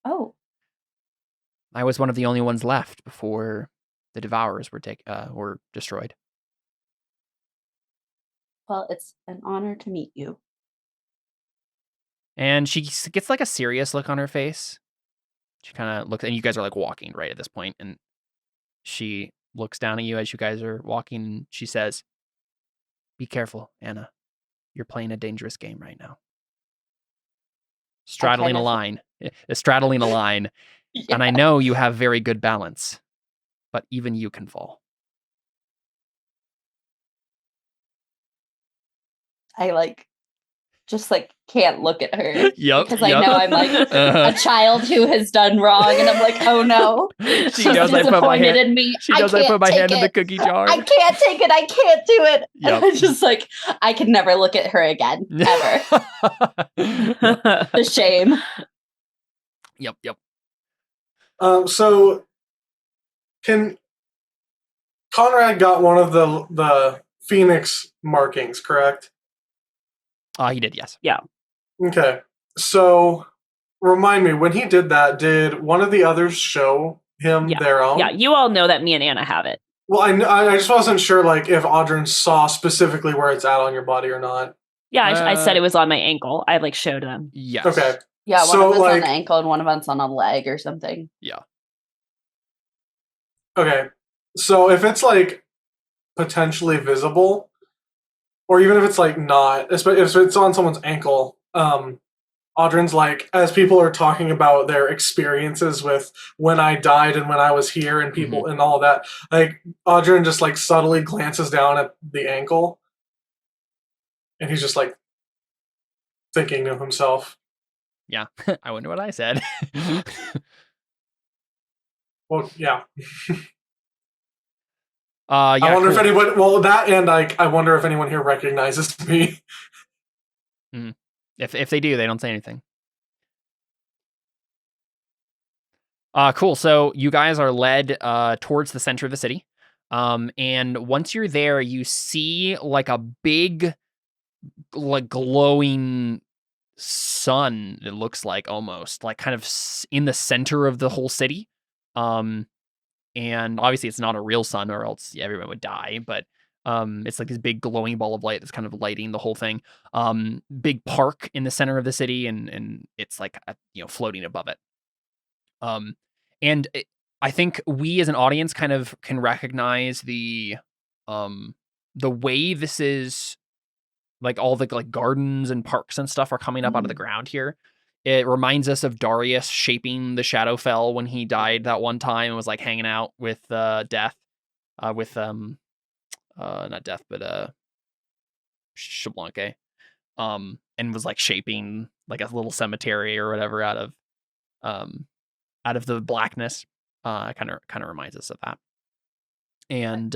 Oh. I was one of the only ones left before the Devourers were destroyed. Well, it's an honor to meet you. And she gets a serious look on her face. She kind of looks, and you guys are walking right at this point, and she looks down at you as you guys are walking, and she says, "Be careful, Anna. You're playing a dangerous game right now. Straddling a line. Yeah. And I know you have very good balance, but even you can fall." I just can't look at her. Yep. Because I know I'm a child who has done wrong, and I'm oh no. She knows I put my hand in me. She knows I put my hand in the cookie jar. I can't take it. I can't do it. Yep. And I'm just I can never look at her again. Ever. The shame. Yep. So can Conrad got one of the Phoenix markings, correct? He did, yes. Yeah. Okay. So remind me, when he did that, did one of the others show him their own? Yeah, you all know that me and Anna have it. Well, I just wasn't sure if Audryn saw specifically where it's at on your body or not. Yeah, I said it was on my ankle. I showed them. Yes. Okay. Yeah, one of us on the ankle and one of us on a leg or something. Yeah. Okay, so if it's like potentially visible, or even if it's like not, if it's on someone's ankle, Audrin's like, as people are talking about their experiences with when I died and when I was here and people and all that, like Audrin just like subtly glances down at the ankle, and he's just like thinking of himself. Yeah, I wonder what I said. Well, yeah. Yeah, I wonder cool. if anyone. Well, that and like, I wonder if anyone here recognizes me. If they do, they don't say anything. Cool. So you guys are led towards the center of the city. And once you're there, you see like a big, like glowing sun, it looks like, almost like kind of in the center of the whole city. And obviously it's not a real sun, or else everyone would die, but it's like this big glowing ball of light that's kind of lighting the whole thing. Big park in the center of the city, and it's like floating above it. I think we as an audience kind of can recognize the way this is, like all the like gardens and parks and stuff are coming up out of the ground here. It reminds us of Darius shaping the Shadowfell when he died that one time and was like hanging out with Death, with not Death, but Xbalanque, and was like shaping like a little cemetery or whatever out of the blackness. Kind of reminds us of that. And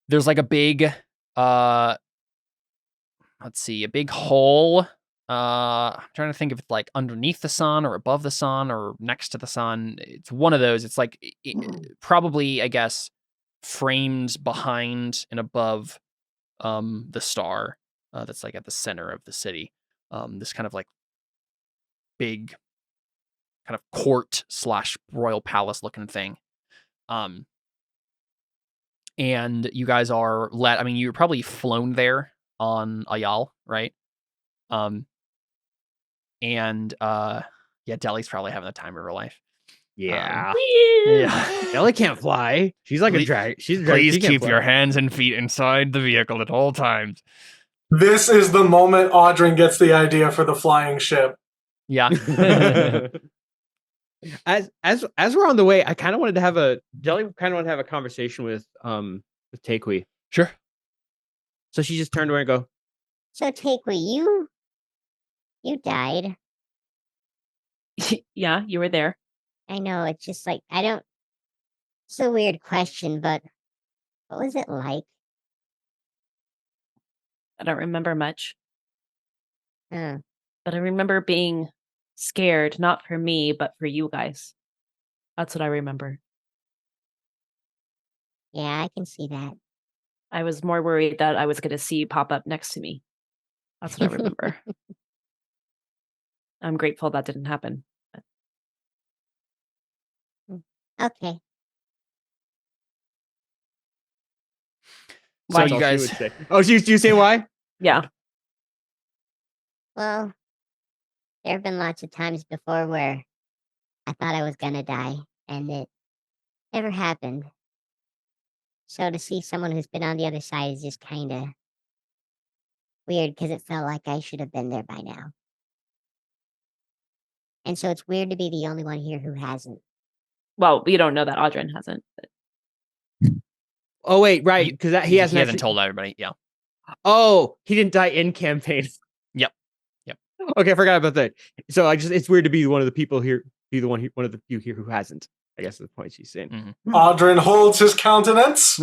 there's like a big let's see, a big hole. I'm trying to think if it's like underneath the sun or above the sun or next to the sun. It's one of those. It's like probably, I guess, framed behind and above the star that's like at the center of the city. This kind of like big kind of court / royal palace looking thing. And you guys are led. I mean, you're probably flown there on Ayal, right? And yeah, Deli's probably having the time of her life. Yeah. Yeah. Deli can't fly. She's like a dragon. Please keep your hands and feet inside the vehicle at all times. This is the moment Audrin gets the idea for the flying ship. Yeah. As we're on the way, I kind of wanted to have a conversation with Takui. Sure. So she just turned away and go, So Takui, you died. Yeah, you were there. I know, it's just like it's a weird question, but what was it like? I don't remember much. Huh. But I remember being scared, not for me, but for you guys. That's what I remember. Yeah, I can see that. I was more worried that I was going to see you pop up next to me. That's what I remember. I'm grateful that didn't happen. Okay. So you guys, you say why? Yeah. Well, there have been lots of times before where I thought I was gonna die, and it never happened. So to see someone who's been on the other side is just kind of weird, because it felt like I should have been there by now. And so it's weird to be the only one here who hasn't. Well, we don't know that Audrin hasn't. But... Oh wait, right? Because he hasn't told everybody. Yeah. Oh, he didn't die in campaign. Yep. Okay, I forgot about that. So it's weird to be one of the people here, be the one of the few here who hasn't. I guess is the point she's saying. Mm-hmm. Audrin holds his countenance.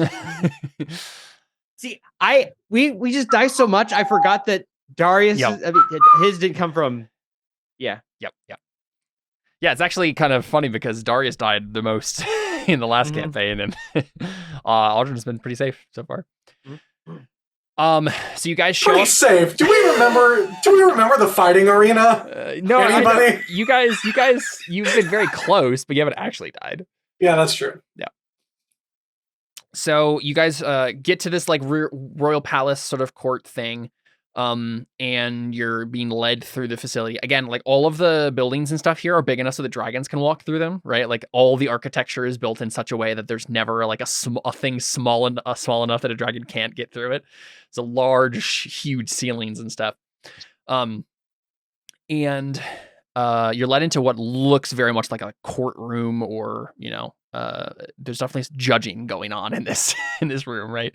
See, we just died so much. I forgot that Darius. Yep. His didn't come from. Yeah. Yep. Yeah, it's actually kind of funny because Darius died the most in the last campaign, and Audrin's been pretty safe so far. So you guys show pretty up. Safe. Do we remember the fighting arena? No, anybody? You guys, you've been very close, but you haven't actually died. Yeah, that's true. Yeah. So you guys get to this like royal palace sort of court thing. And you're being led through the facility. Again, like all of the buildings and stuff here are big enough so the dragons can walk through them, right? Like all the architecture is built in such a way that there's never like a thing small enough that a dragon can't get through it. It's a large, huge ceilings and stuff. And you're led into what looks very much like a courtroom, or there's definitely judging going on in this room, right?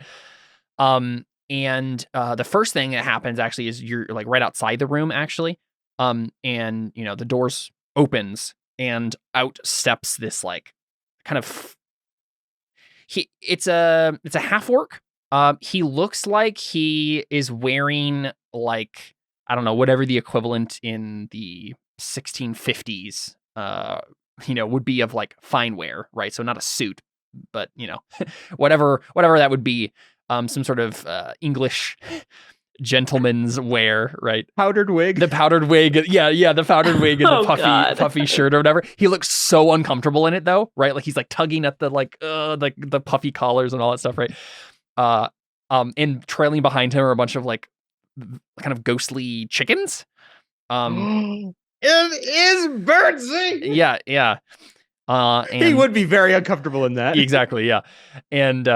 And the first thing that happens actually is you're like right outside the room, actually. And the doors opens and out steps this like kind of it's a half orc. He looks like he is wearing like, I don't know, whatever the equivalent in the 1650s would be of like fine wear, right? So not a suit, but whatever that would be. Some sort of English gentleman's wear, right? Powdered wig. The powdered wig. Yeah, the powdered wig and the puffy shirt or whatever. He looks so uncomfortable in it though, right? Like he's like tugging at the the puffy collars and all that stuff, right? And trailing behind him are a bunch of like kind of ghostly chickens. It is Birdsey. Yeah. And he would be very uncomfortable in that. Exactly, yeah. And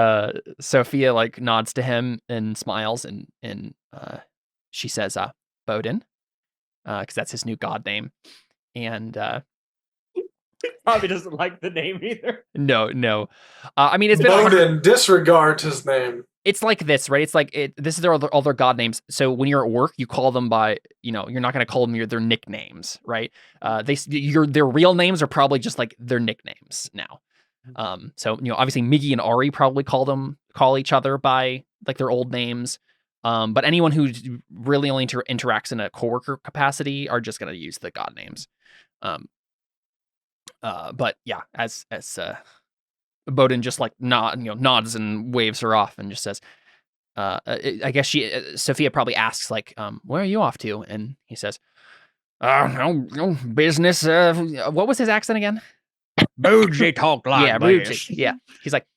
Sophia like nods to him and smiles, and she says, Bodin, because that's his new god name. And probably doesn't like the name either. No. I mean, it's been Bodin disregards his name. It's like this, right? It's like this is all their god names. So when you're at work, you call them by, you're not going to call them their nicknames, right? Their real names are probably just like their nicknames now. So obviously Miggy and Ari probably call each other by like their old names. But anyone who really only interacts in a coworker capacity are just going to use the god names. But yeah, as Bodin just like nods and waves her off and just says, I guess Sophia probably asks like, where are you off to? And he says, no business. What was his accent again? Bougie talk like this. Yeah. He's like,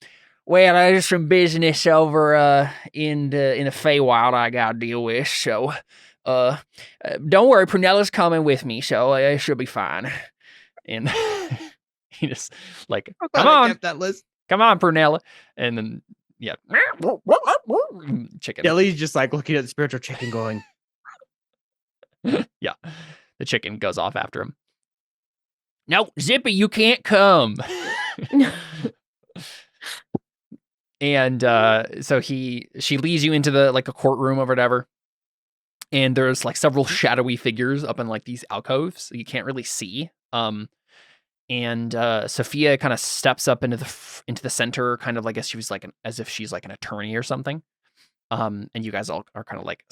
well, there's some business over in the Feywild I gotta deal with. So, don't worry, Prunella's coming with me, so it should be fine. And he just like, come on, Prunella. And then, yeah. Chicken. Deli's just like looking at the spiritual chicken going. Yeah. The chicken goes off after him. No, Zippy, you can't come. And so she leads you into the like a courtroom or whatever. And there's like several shadowy figures up in like these alcoves that you can't really see. And Sophia kind of steps up into the center, kind of like as if she's like an attorney or something. And you guys all are kind of like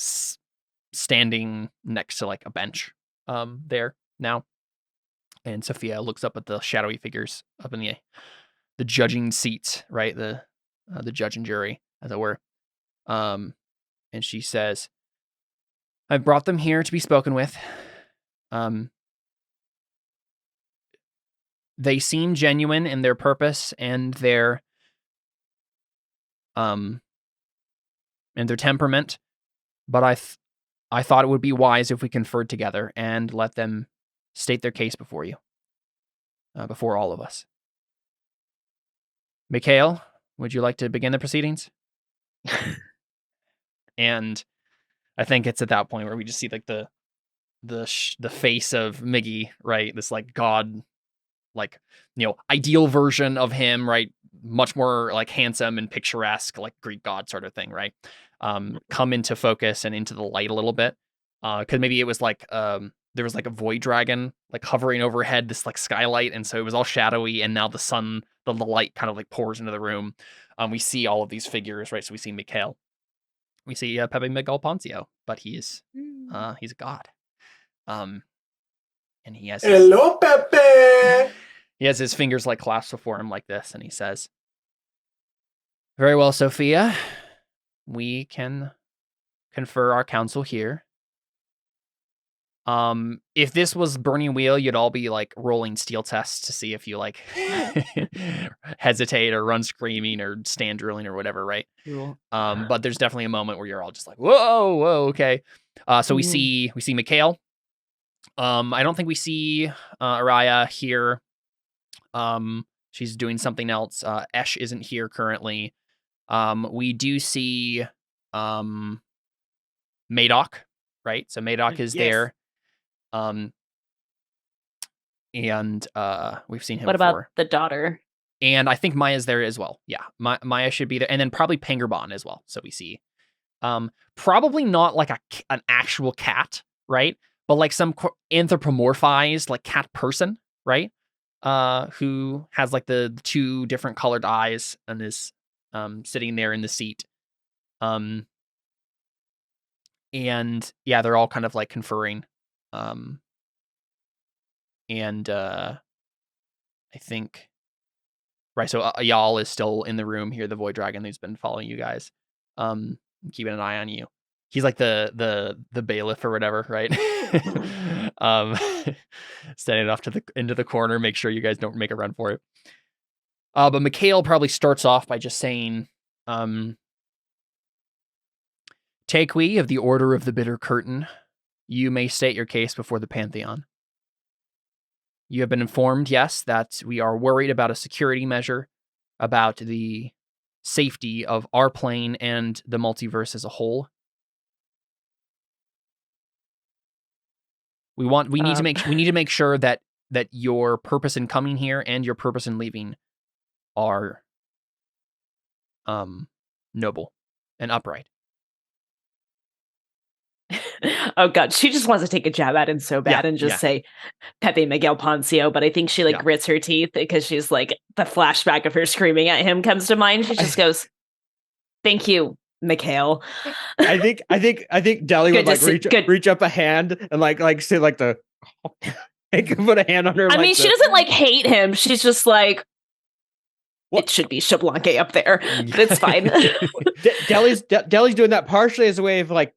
standing next to like a bench there now. And Sophia looks up at the shadowy figures up in the judging seats, right? The judge and jury, as it were. And she says, I've brought them here to be spoken with. They seem genuine in their purpose and their temperament, but I thought it would be wise if we conferred together and let them state their case before you, before all of us. Mikhail, would you like to begin the proceedings? And I think it's at that point where we just see like the face of Miggy, right? This like god, like, ideal version of him, right? Much more like handsome and picturesque, like Greek god sort of thing, right? Come into focus and into the light a little bit. Because maybe it was like there was like a void dragon like hovering overhead, this like skylight, and so it was all shadowy, and now the sun, the light kind of like pours into the room. We see all of these figures, right? So we see Mikhail. We see Pepe Miguel Poncio, but he's a god. And he has hello, Pepe. He has his fingers like clasped before him like this, and he says, very well, Sophia. We can confer our counsel here. If this was Burning Wheel, you'd all be like rolling steel tests to see if you like hesitate or run screaming or stand drilling or whatever, right? Cool. But there's definitely a moment where you're all just like, whoa, okay. So we see Mikhail. I don't think we see Araya here. She's doing something else. Esh isn't here currently. We do see Madoc, right? So Madoc is there. And we've seen him What before. about the daughter? And I think Maya's there as well. Yeah, Maya should be there. And then probably Pengerbon as well. So we see probably not like an actual cat, right? But like some anthropomorphized like cat person, right? Who has like the 2 different colored eyes and is sitting there in the seat. And yeah, they're all kind of like conferring. And I think, right, so Ayal is still in the room here, the Void Dragon who's been following you guys, keeping an eye on you. He's like the bailiff or whatever, right? Standing off into the corner, make sure you guys don't make a run for it. But Mikhail probably starts off by just saying, "Take we of the Order of the Bitter Curtain, you may state your case before the Pantheon. You have been informed, yes, that we are worried about a security measure, about the safety of our plane and the multiverse as a whole. We need to make sure that your purpose in coming here and your purpose in leaving are noble and upright." Oh god, she just wants to take a jab at him so bad and just say Pepe Miguel Poncio, but I think she grits her teeth because she's like, the flashback of her screaming at him comes to mind. She just goes, "Thank you, Mikhail." I think Deli would like reach up a hand and like say like the put a hand on her. I mean, she doesn't like hate him. She's just like, it should be Xbalanque up there. It's fine. Deli's doing that partially as a way of like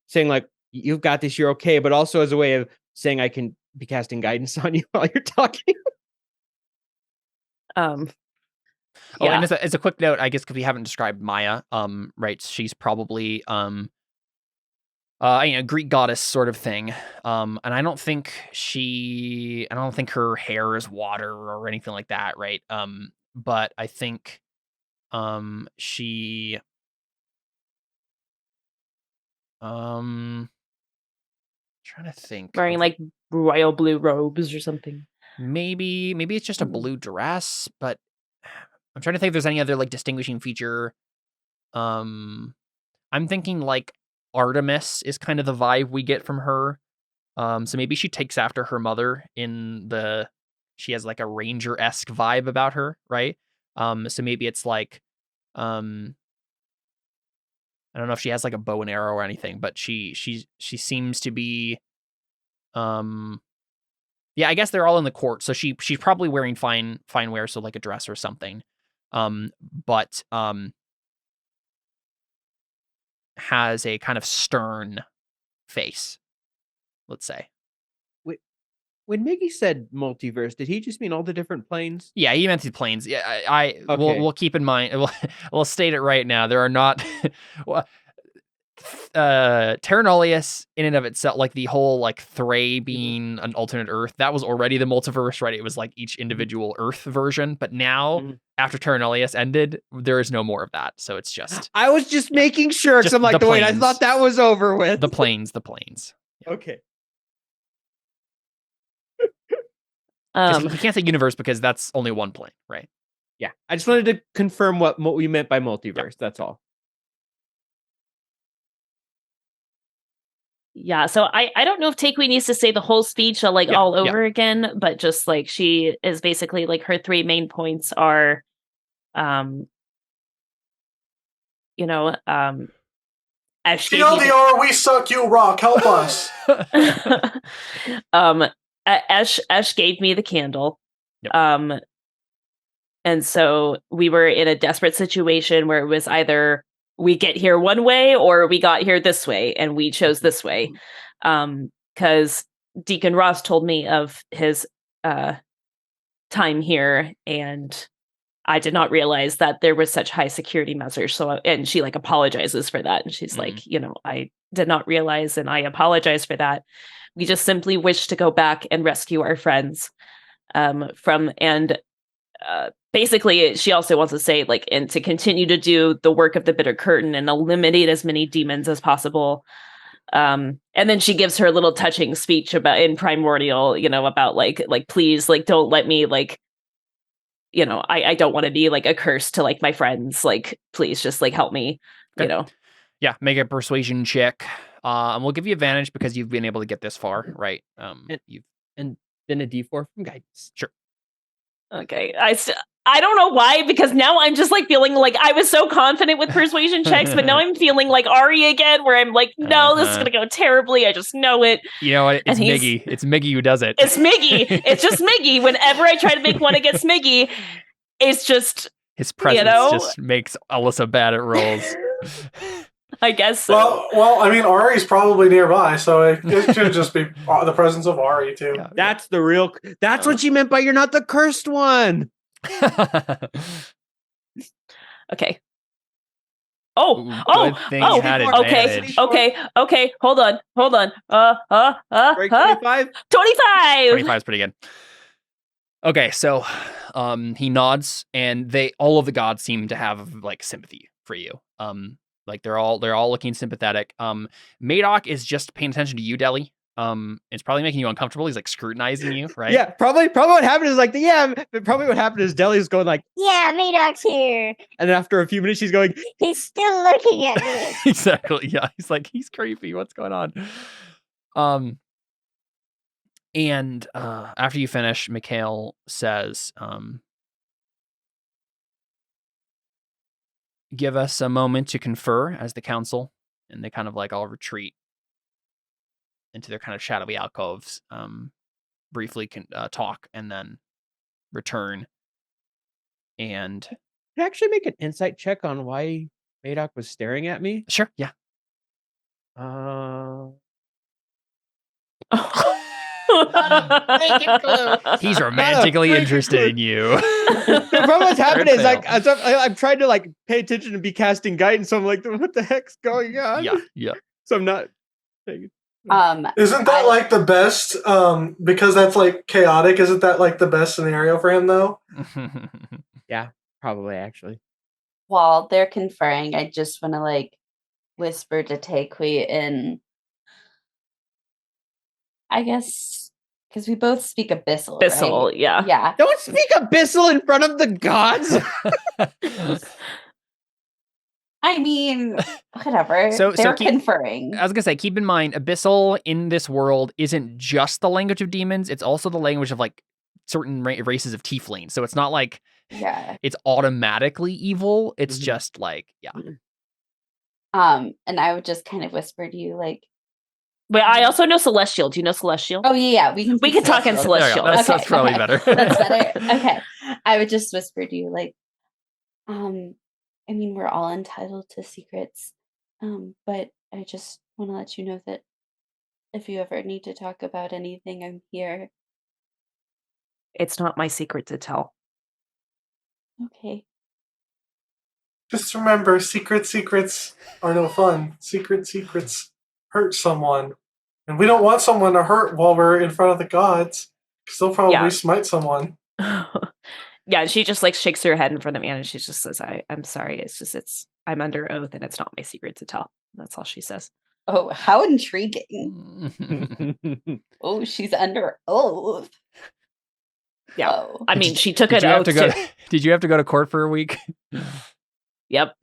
saying like, you've got this, you're okay, but also as a way of saying I can be casting guidance on you while you're talking. And as a quick note, I guess because we haven't described Maya, right? She's probably Greek goddess sort of thing. And I don't think her hair is water or anything like that, right? But I think she trying to think, wearing like royal blue robes or something. Maybe it's just a blue dress, but I'm trying to think if there's any other like distinguishing feature. I'm thinking like Artemis is kind of the vibe we get from her. So maybe she takes after her mother she has like a ranger-esque vibe about her, right? So maybe it's like, I don't know if she has like a bow and arrow or anything, but she seems to be, I guess they're all in the court, so she's probably wearing fine wear, so like a dress or something, but has a kind of stern face, let's say. When Miggy said multiverse, did he just mean all the different planes? Yeah, he meant the planes. Yeah, we'll keep in mind. We'll state it right now. There are not Terra Nullius in and of itself, like the whole like Thray being an alternate Earth. That was already the multiverse, right? It was like each individual Earth version. But now, after Terra Nullius ended, there is no more of that. So it's just. I was just making sure because I'm like, wait, I thought that was over with. The planes. Yeah. Okay. You can't say universe because that's only one plane, right? Yeah, I just wanted to confirm what we meant by multiverse. Yep. That's all. Yeah, so I don't know if Takui needs to say the whole speech all over again, but just like she is basically like her 3 main points are, as she TLDR, we suck, you rock, help us. Ash gave me the candle. Yep. And so we were in a desperate situation where it was either we get here one way or we got here this way, and we chose this way. because Deacon Ross told me of his time here, and I did not realize that there was such high security measures. So, and she like apologizes for that. And she's like, I did not realize, and I apologize for that. We just simply wish to go back and rescue our friends basically she also wants to say like, and to continue to do the work of the Bitter Curtain and eliminate as many demons as possible. And then she gives her little touching speech about in Primordial, about like please, like, don't let me like, I don't want to be like a curse to like my friends. Like, please just like help me, Yeah, make a persuasion check. And we'll give you advantage because you've been able to get this far, right? And then a D4 from guidance. Sure. Okay. I don't know why, because now I'm just like feeling like I was so confident with persuasion checks, but now I'm feeling like Ari again, where I'm like, no, this is gonna go terribly. I just know it. You know what? It's Miggy. It's Miggy who does it. It's Miggy. It's just Miggy. Whenever I try to make one against Miggy, it's just his presence just makes Alyssa bad at rolls. I guess so. Well, I mean, Ari's probably nearby, so it could just be the presence of Ari too. Yeah, that's what she meant by you're not the cursed one. Okay. Okay. Hold on. 25? 25 is pretty good. Okay, so he nods, and all of the gods seem to have like sympathy for you. Like they're all looking sympathetic. Madoc is just paying attention to you, Deli. It's probably making you uncomfortable. He's like scrutinizing you, right? Yeah, probably what happened is probably what happened is Deli's going like, yeah, Madoc's here. And then after a few minutes, she's going, he's still looking at me. Exactly. Yeah. He's like, he's creepy. What's going on? And after you finish, Mikhail says, give us a moment to confer as the council, and they kind of like all retreat into their kind of shadowy alcoves, briefly talk, and then return. And can I actually make an insight check on why Madoc was staring at me? Sure, yeah. He's romantically interested in you. The problem what's happening is like I'm trying to like pay attention and be casting guidance, so I'm like, what the heck's going on? Yeah. So I'm not. Isn't that like the best? Because that's like chaotic. Isn't that like the best scenario for him though? Yeah, probably actually. While they're conferring, I just want to like whisper to Takui in, I guess, because we both speak Abyssal. Abyssal, right? yeah. Yeah. Don't speak Abyssal in front of the gods. I mean, whatever. So they're conferring. I was gonna say, keep in mind, Abyssal in this world isn't just the language of demons; it's also the language of like certain races of tieflings. So it's not like it's automatically evil. It's just like And I would just kind of whisper to you like. But I also know Celestial. Do you know Celestial? Oh yeah, we can talk in Celestial. That's probably better. That's better. Okay, I would just whisper to you like, I mean, we're all entitled to secrets, but I just want to let you know that if you ever need to talk about anything, I'm here. It's not my secret to tell. Okay. Just remember, secrets are no fun. Secrets hurt someone. And we don't want someone to hurt while we're in front of the gods, because they'll probably smite someone. Yeah, she just like shakes her head in front of me and she just says, I'm sorry. I'm under oath and it's not my secret to tell. That's all she says. Oh, how intriguing. Oh, she's under oath. Yeah. Oh. I mean, she took an oath. Did you have to go to court for a week? Yep.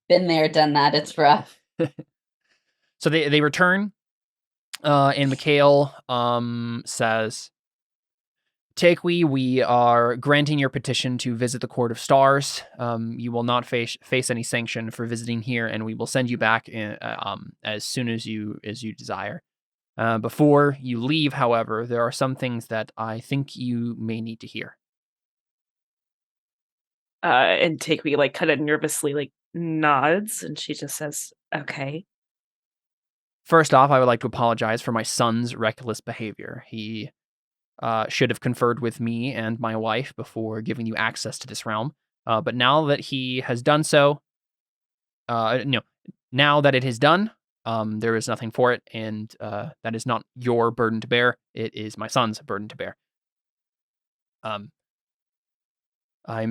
Been there, done that. It's rough. So they return, and Mikhail says, Takui, we are granting your petition to visit the Court of Stars. You will not face any sanction for visiting here, and we will send you back as soon as you desire. Before you leave, however, there are some things that I think you may need to hear. And Takui like kind of nervously like nods, and she just says, "Okay." First off, I would like to apologize for my son's reckless behavior. He should have conferred with me and my wife before giving you access to this realm. But now that he has done so, now that it is done, there is nothing for it, and that is not your burden to bear. It is my son's burden to bear. I'm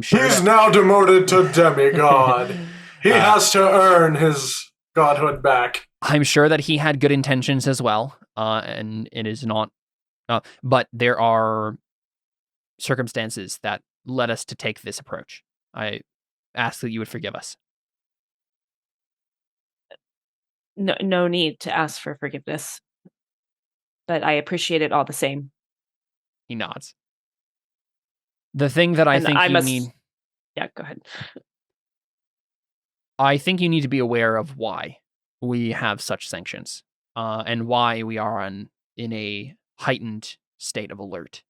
sure he's now demoted to demigod. He has to earn his godhood back. I'm sure that he had good intentions as well, and it is not. But there are circumstances that led us to take this approach. I ask that you would forgive us. No need to ask for forgiveness, but I appreciate it all the same. He nods. The thing that I think you need... Yeah, go ahead. I think you need to be aware of why we have such sanctions, and why we are in a heightened state of alert.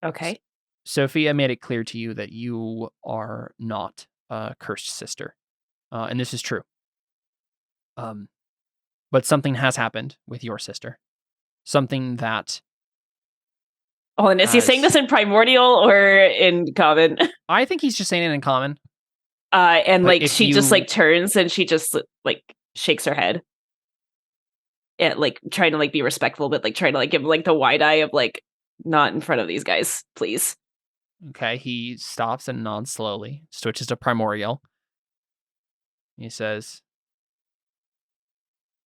Okay. Sophia made it clear to you that you are not a cursed sister, and this is true. But something has happened with your sister. Something that... Oh, and is he saying this in primordial or in common? I think he's just saying it in common. And like she just like turns and she just like shakes her head. Yeah, like trying to like be respectful, but like trying to like give like the wide eye of like not in front of these guys, please. Okay, he stops and nods slowly, switches to primordial. He says,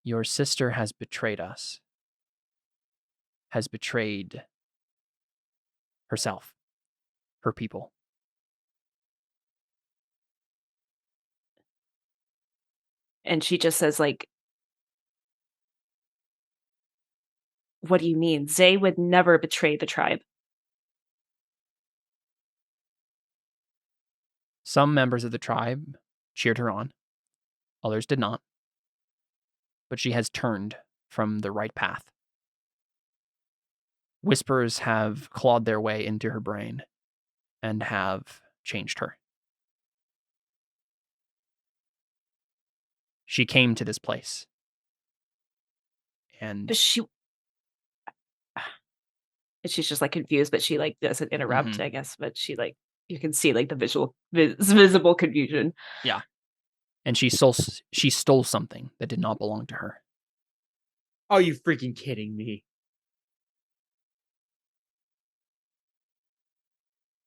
"Your sister has betrayed us. Has betrayed herself, her people." And she just says like, "What do you mean? Zay would never betray the tribe." Some members of the tribe cheered her on. Others did not. But she has turned from the right path. Whispers have clawed their way into her brain and have changed her. She came to this place. And But she's just like confused, but she like doesn't interrupt, I guess. But she like, you can see like the visible confusion. Yeah. And she stole something that did not belong to her. Oh, you freaking kidding me?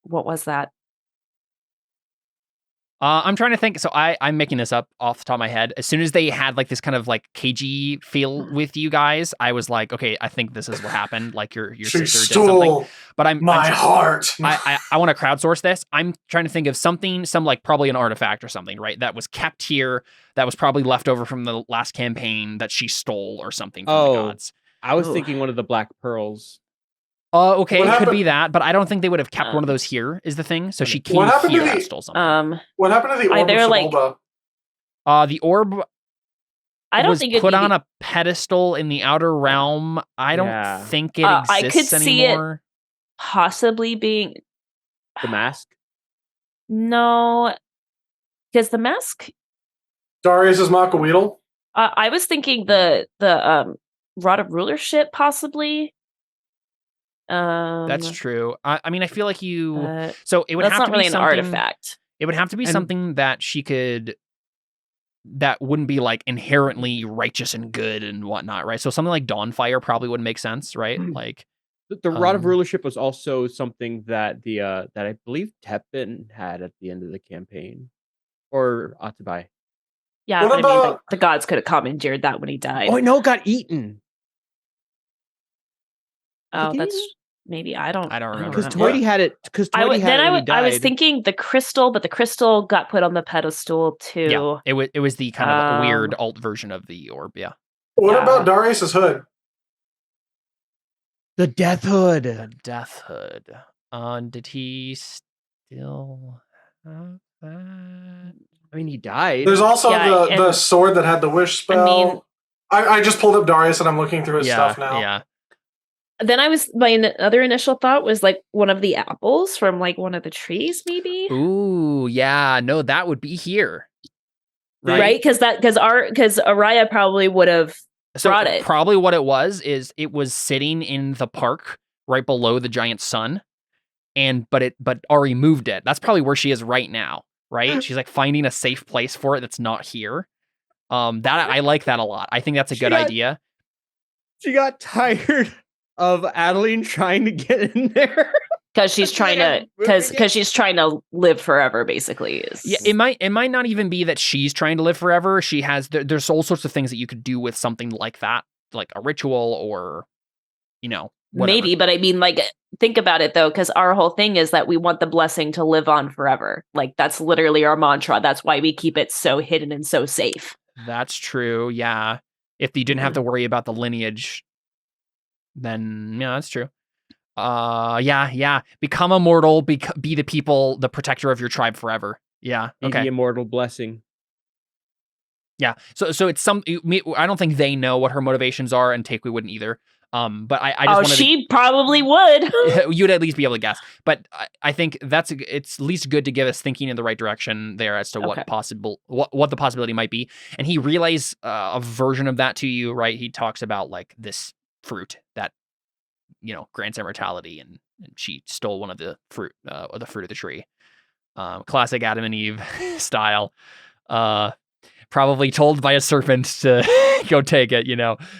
What was that? I'm trying to think. So I'm making this up off the top of my head. As soon as they had like this kind of like cagey feel with you guys, I was like, okay, I think this is what happened. Like your sister did something. But I'm heart. I want to crowdsource this. I'm trying to think of some like probably an artifact or something, right? That was kept here. That was probably left over from the last campaign that she stole or something from the gods. I was thinking one of the black pearls. Okay, it could be that, but I don't think they would have kept one of those here, is the thing. So she came here and stole something. What happened to the orb of Shinoba? The orb I don't was think put on a pedestal in the outer realm. I don't think it exists I could see anymore. It possibly being... The mask? No, because the mask... Darius's Makaweedle? I was thinking the Rod of Rulership, possibly. That's true. I mean, I feel like you. So it would have to be not really an something, artifact. It would have to be something that she could. That wouldn't be like inherently righteous and good and whatnot, right? So something like Dawnfire probably wouldn't make sense, right? Like the Rod of Rulership was also something that that I believe Tepin had at the end of the campaign, or Atabai. Yeah, but I mean, the gods could have commandeered that when he died. Oh no, it got eaten. Oh, that's maybe I don't remember. Because Toity had it. Because I was thinking the crystal, but the crystal got put on the pedestal too. Yeah, it was the kind of weird alt version of the orb. Yeah. What about Darius's hood? The Death Hood. The Death Hood. Did he still have that? I mean, he died. There's also the sword that had the wish spell. I just pulled up Darius and I'm looking through his stuff now. Yeah. Then my other initial thought was like one of the apples from like one of the trees, maybe. Ooh, yeah. No, that would be here. right? Because Araya probably would have brought it. Probably what it was is it was sitting in the park right below the giant sun, but Ari moved it. That's probably where she is right now, right? She's like finding a safe place for it that's not here. That I like that a lot. I think that's a good idea. She got tired of Adeline trying to get in there. Because she's trying to live forever, basically. Yeah, it might not even be that she's trying to live forever. She has there's all sorts of things that you could do with something like that, like a ritual or, whatever. Maybe, but I mean, like, think about it though, because our whole thing is that we want the blessing to live on forever. Like, that's literally our mantra. That's why we keep it so hidden and so safe. That's true. Yeah, if you didn't have to worry about the lineage, then yeah, that's true. Yeah. Become immortal. Be the people, the protector of your tribe forever. Yeah. Okay. The immortal blessing. Yeah. So it's I don't think they know what her motivations are, and Takui wouldn't either. But I just she probably would. You'd at least be able to guess. But I think it's at least good to give us thinking in the right direction there as to what the possibility might be. And he relays a version of that to you, right? He talks about like this fruit that grants immortality, and she stole one of the fruit of the tree. Classic Adam and Eve style. Probably told by a serpent to go take it,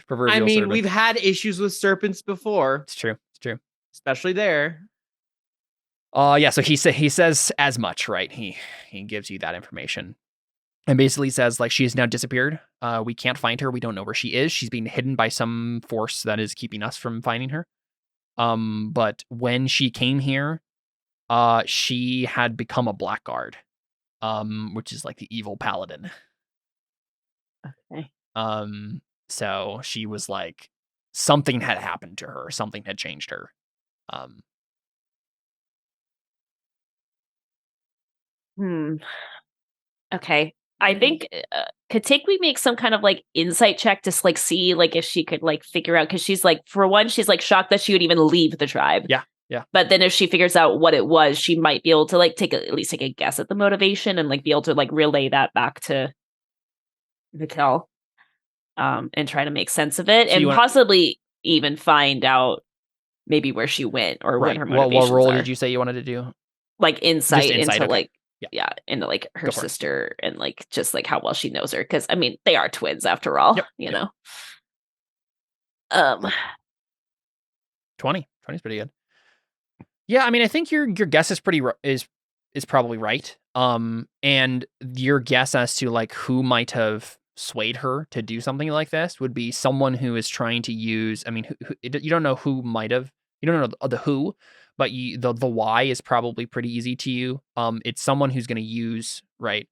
proverbial I mean, serpent. we've had issues with serpents before. It's true. Especially there. Yeah, so he says as much, right? He gives you that information. And basically says, like, she has now disappeared. We can't find her. We don't know where she is. She's being hidden by some force that is keeping us from finding her. But when she came here, she had become a blackguard, which is like the evil paladin. Okay. So she was like, something had happened to her. Something had changed her. Okay. I think could we make some kind of like insight check to like see like if she could like figure out, because she's like, for one, she's like shocked that she would even leave the tribe. Yeah. But then if she figures out what it was, she might be able to like at least take a guess at the motivation and like be able to like relay that back to Mikkel, and try to make sense of it, and possibly even find out maybe where she went or what her motivations What role are. did you say you wanted to do? Like insight into okay. like into like her sister and like just like how well she knows her, because I mean they are twins after all. You know. 20 is pretty good. Yeah, I mean, I think your guess is is probably right. And your guess as to like who might have swayed her to do something like this would be someone who is trying to use. I mean, you don't know who might have. You don't know the who, but the why is probably pretty easy to you. It's someone who's going to use, right.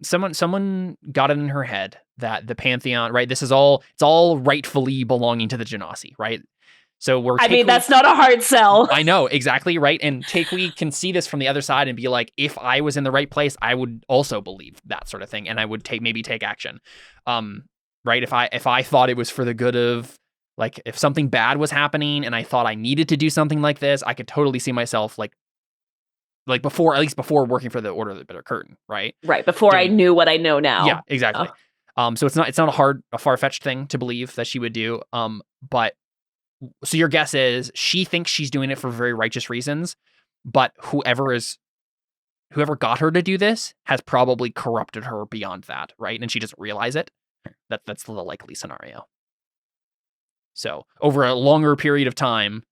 Someone got it in her head that the Pantheon, right. It's all rightfully belonging to the Genasi, right. So I mean, that's not a hard sell. I know, exactly, right? And Takui can see this from the other side and be like, if I was in the right place, I would also believe that sort of thing, and I would maybe take action. Right? If I thought it was for the good of, like, if something bad was happening and I thought I needed to do something like this, I could totally see myself like before, at least before working for the Order of the Bitter Curtain, right? Right, before I knew what I know now. Yeah, exactly. So it's not a far-fetched thing to believe that she would do. But so your guess is she thinks she's doing it for very righteous reasons, but whoever got her to do this has probably corrupted her beyond that, right? And she doesn't realize it. That's the likely scenario. So over a longer period of time,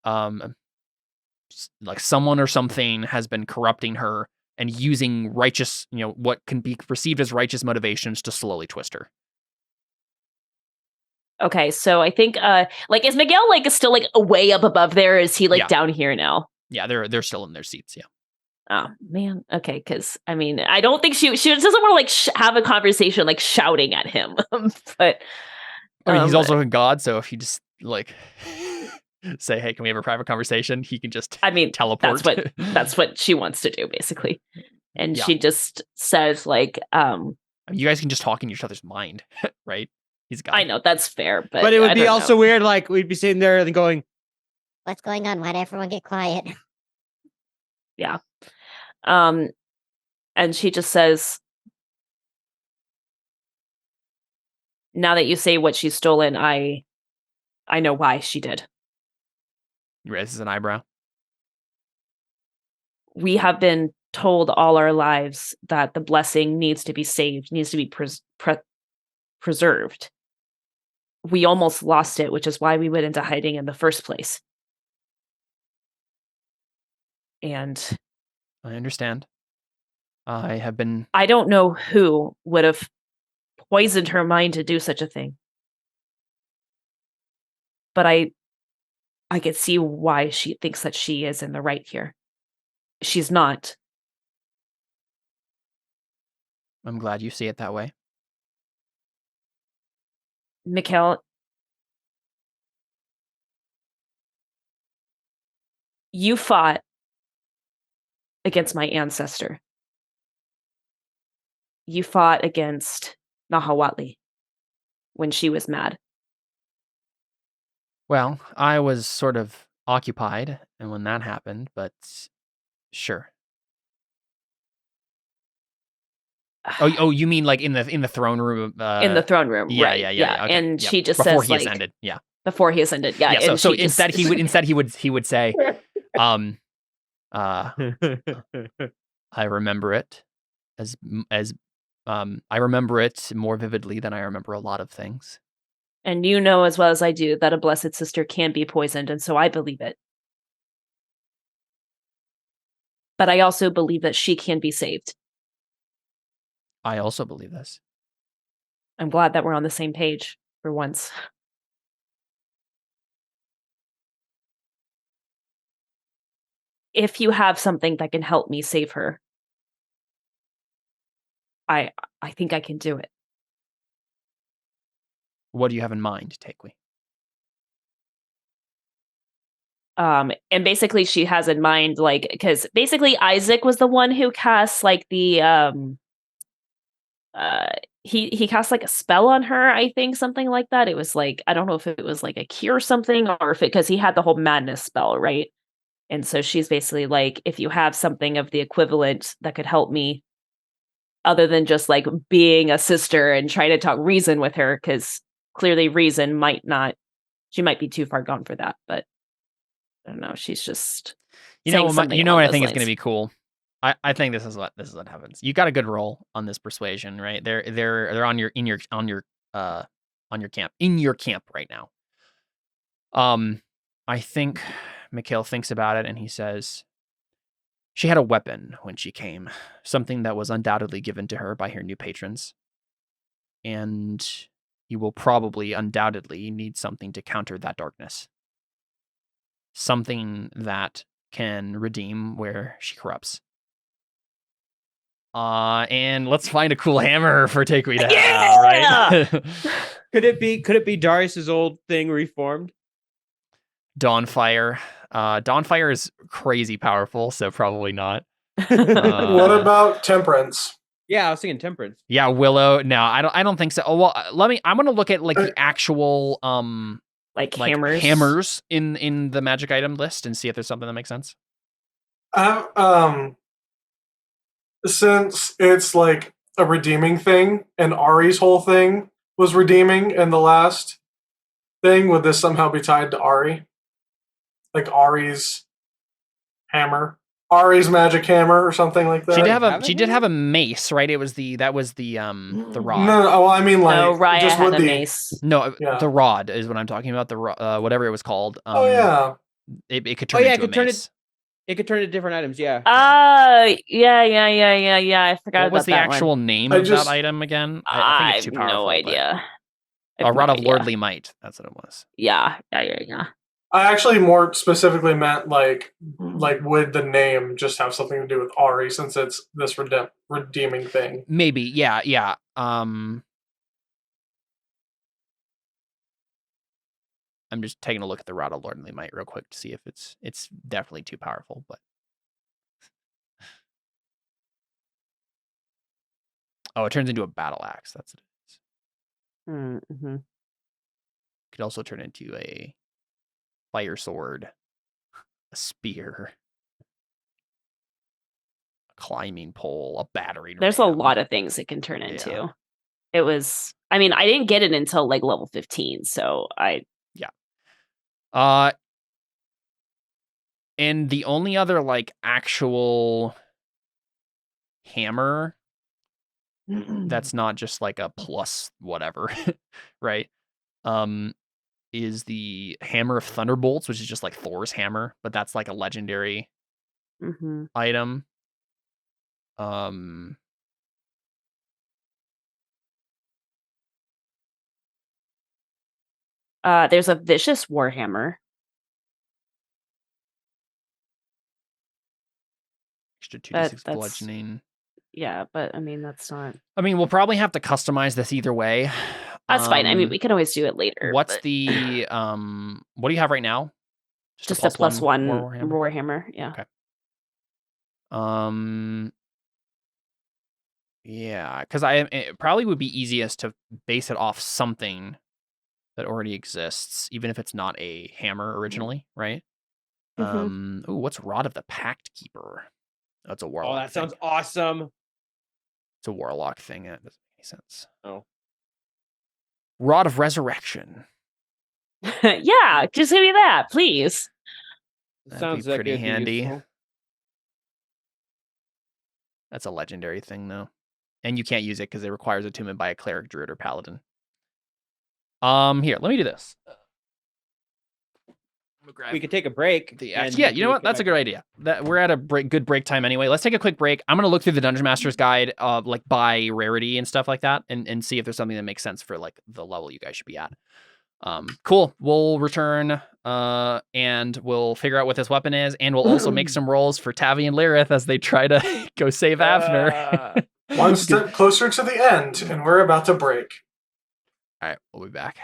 like someone or something has been corrupting her and using righteous, what can be perceived as righteous motivations to slowly twist her. Okay, so I think is Miguel like still like way up above there? Is he like down here now? Yeah, they're still in their seats. Yeah. Oh man. Okay, because I mean, I don't think she doesn't want to like have a conversation like shouting at him. But I mean, he's also a god, so if you just like say, "Hey, can we have a private conversation?" He can just teleport. That's what she wants to do, basically. And she just says like, you guys can just talk in each other's mind, right? He's got. I know that's fair, but it would be also weird. Like we'd be sitting there and going, "What's going on? Why'd everyone get quiet?" Yeah. And And she just says, now that you say what she's stolen, I know why she did. He raises an eyebrow. We have been told all our lives that the blessing needs to be saved, needs to be preserved. We almost lost it, which is why we went into hiding in the first place. And I understand. I don't know who would have poisoned her mind to do such a thing. But I could see why she thinks that she is in the right here. She's not. I'm glad you see it that way. Mikhail, you fought against my ancestor. You fought against Nahuatl when she was mad. Well, I was sort of occupied, and when that happened, but sure. Oh, you mean like in the throne room? In the throne room, yeah, right? Yeah. Okay, And yeah. she just before says, he like, ascended. Yeah. Before he ascended, yeah. Yeah. And So she instead he would say, I remember it as I remember it more vividly than I remember a lot of things. And you know as well as I do that a blessed sister can be poisoned, and so I believe it. But I also believe that she can be saved. I also believe this. I'm glad that we're on the same page for once. If you have something that can help me save her, I think I can do it. What do you have in mind, Takwi? And basically she has in mind, like, because basically Isaac was the one who cast like the he cast like a spell on her, I think, something like that. It was like, I don't know if it was like a cure or something, or if it, because he had the whole madness spell, right? And so she's basically like, if you have something of the equivalent that could help me, other than just like being a sister and trying to talk reason with her, because clearly reason might not, she might be too far gone for that, but I don't know. She's just what I think is going to be cool. I think this is what happens. You got a good roll on this persuasion, right? They're on your camp right now. I think Mikhail thinks about it and he says, she had a weapon when she came, something that was undoubtedly given to her by her new patrons. And you will probably undoubtedly need something to counter that darkness. Something that can redeem where she corrupts. And let's find a cool hammer for Takwi to have, right? Could it be Darius's old thing reformed? Dawnfire. Dawnfire is crazy powerful, so probably not. What about Temperance? Yeah, I was thinking Temperance. Yeah, Willow. No, I don't think so. Oh, well, I'm gonna look at like the actual like hammers in the magic item list and see if there's something that makes sense. Since it's like a redeeming thing, and Ari's whole thing was redeeming in the last thing, would this somehow be tied to Ari? Like Ari's hammer, Ari's magic hammer, or something like that. She did have a mace, right? That was the rod. No, well, I mean, like, Raya just had with a the mace. No, the rod is what I'm talking about. The whatever it was called. Oh yeah, it could turn into a mace. It could turn into different items. Yeah. Yeah. I forgot. What was the actual name of that item again? I think it's too powerful. No idea. A rod of lordly might. That's what it was. Yeah. I actually more specifically meant like would the name just have something to do with Ari, since it's this redeeming thing? Maybe, yeah. I'm just taking a look at the rod of lordly might real quick to see if it's definitely too powerful, but it turns into a battle axe. That's what it is. Mm-hmm. Could also turn into a fire sword, a spear, a climbing pole, a battery. There's a lot of things it can turn into. It was, I mean, I didn't get it until like level 15, so and the only other like actual hammer that's not just like a plus whatever, right? Is the Hammer of Thunderbolts, which is just like Thor's hammer, but that's like a legendary item. There's a Vicious Warhammer. Extra 2d6 bludgeoning. Yeah, but I mean, that's not. I mean, we'll probably have to customize this either way. That's fine. I mean, we can always do it later. What's the what do you have right now? Just a plus one Warhammer. Yeah. Okay. Yeah, because it probably would be easiest to base it off something that already exists, even if it's not a hammer originally, right? Ooh, what's Rod of the Pact Keeper? That's a warlock. Oh, that sounds awesome. It's a warlock thing. It doesn't make any sense. Oh. Rod of Resurrection. Yeah, just give me that, please. That'd be pretty handy. That's a legendary thing, though. And you can't use it because it requires attunement by a cleric, druid, or paladin. Here, let me do this. We could take a break. Yeah, you know what? That's a good idea. We're at a good break time anyway. Let's take a quick break. I'm gonna look through the Dungeon Master's Guide, like by rarity and stuff like that, and see if there's something that makes sense for like the level you guys should be at. Cool. We'll return, and we'll figure out what this weapon is, and we'll also make some rolls for Tavi and Lyrith as they try to go save Avner. One step closer to the end, and we're about to break. All right, we'll be back.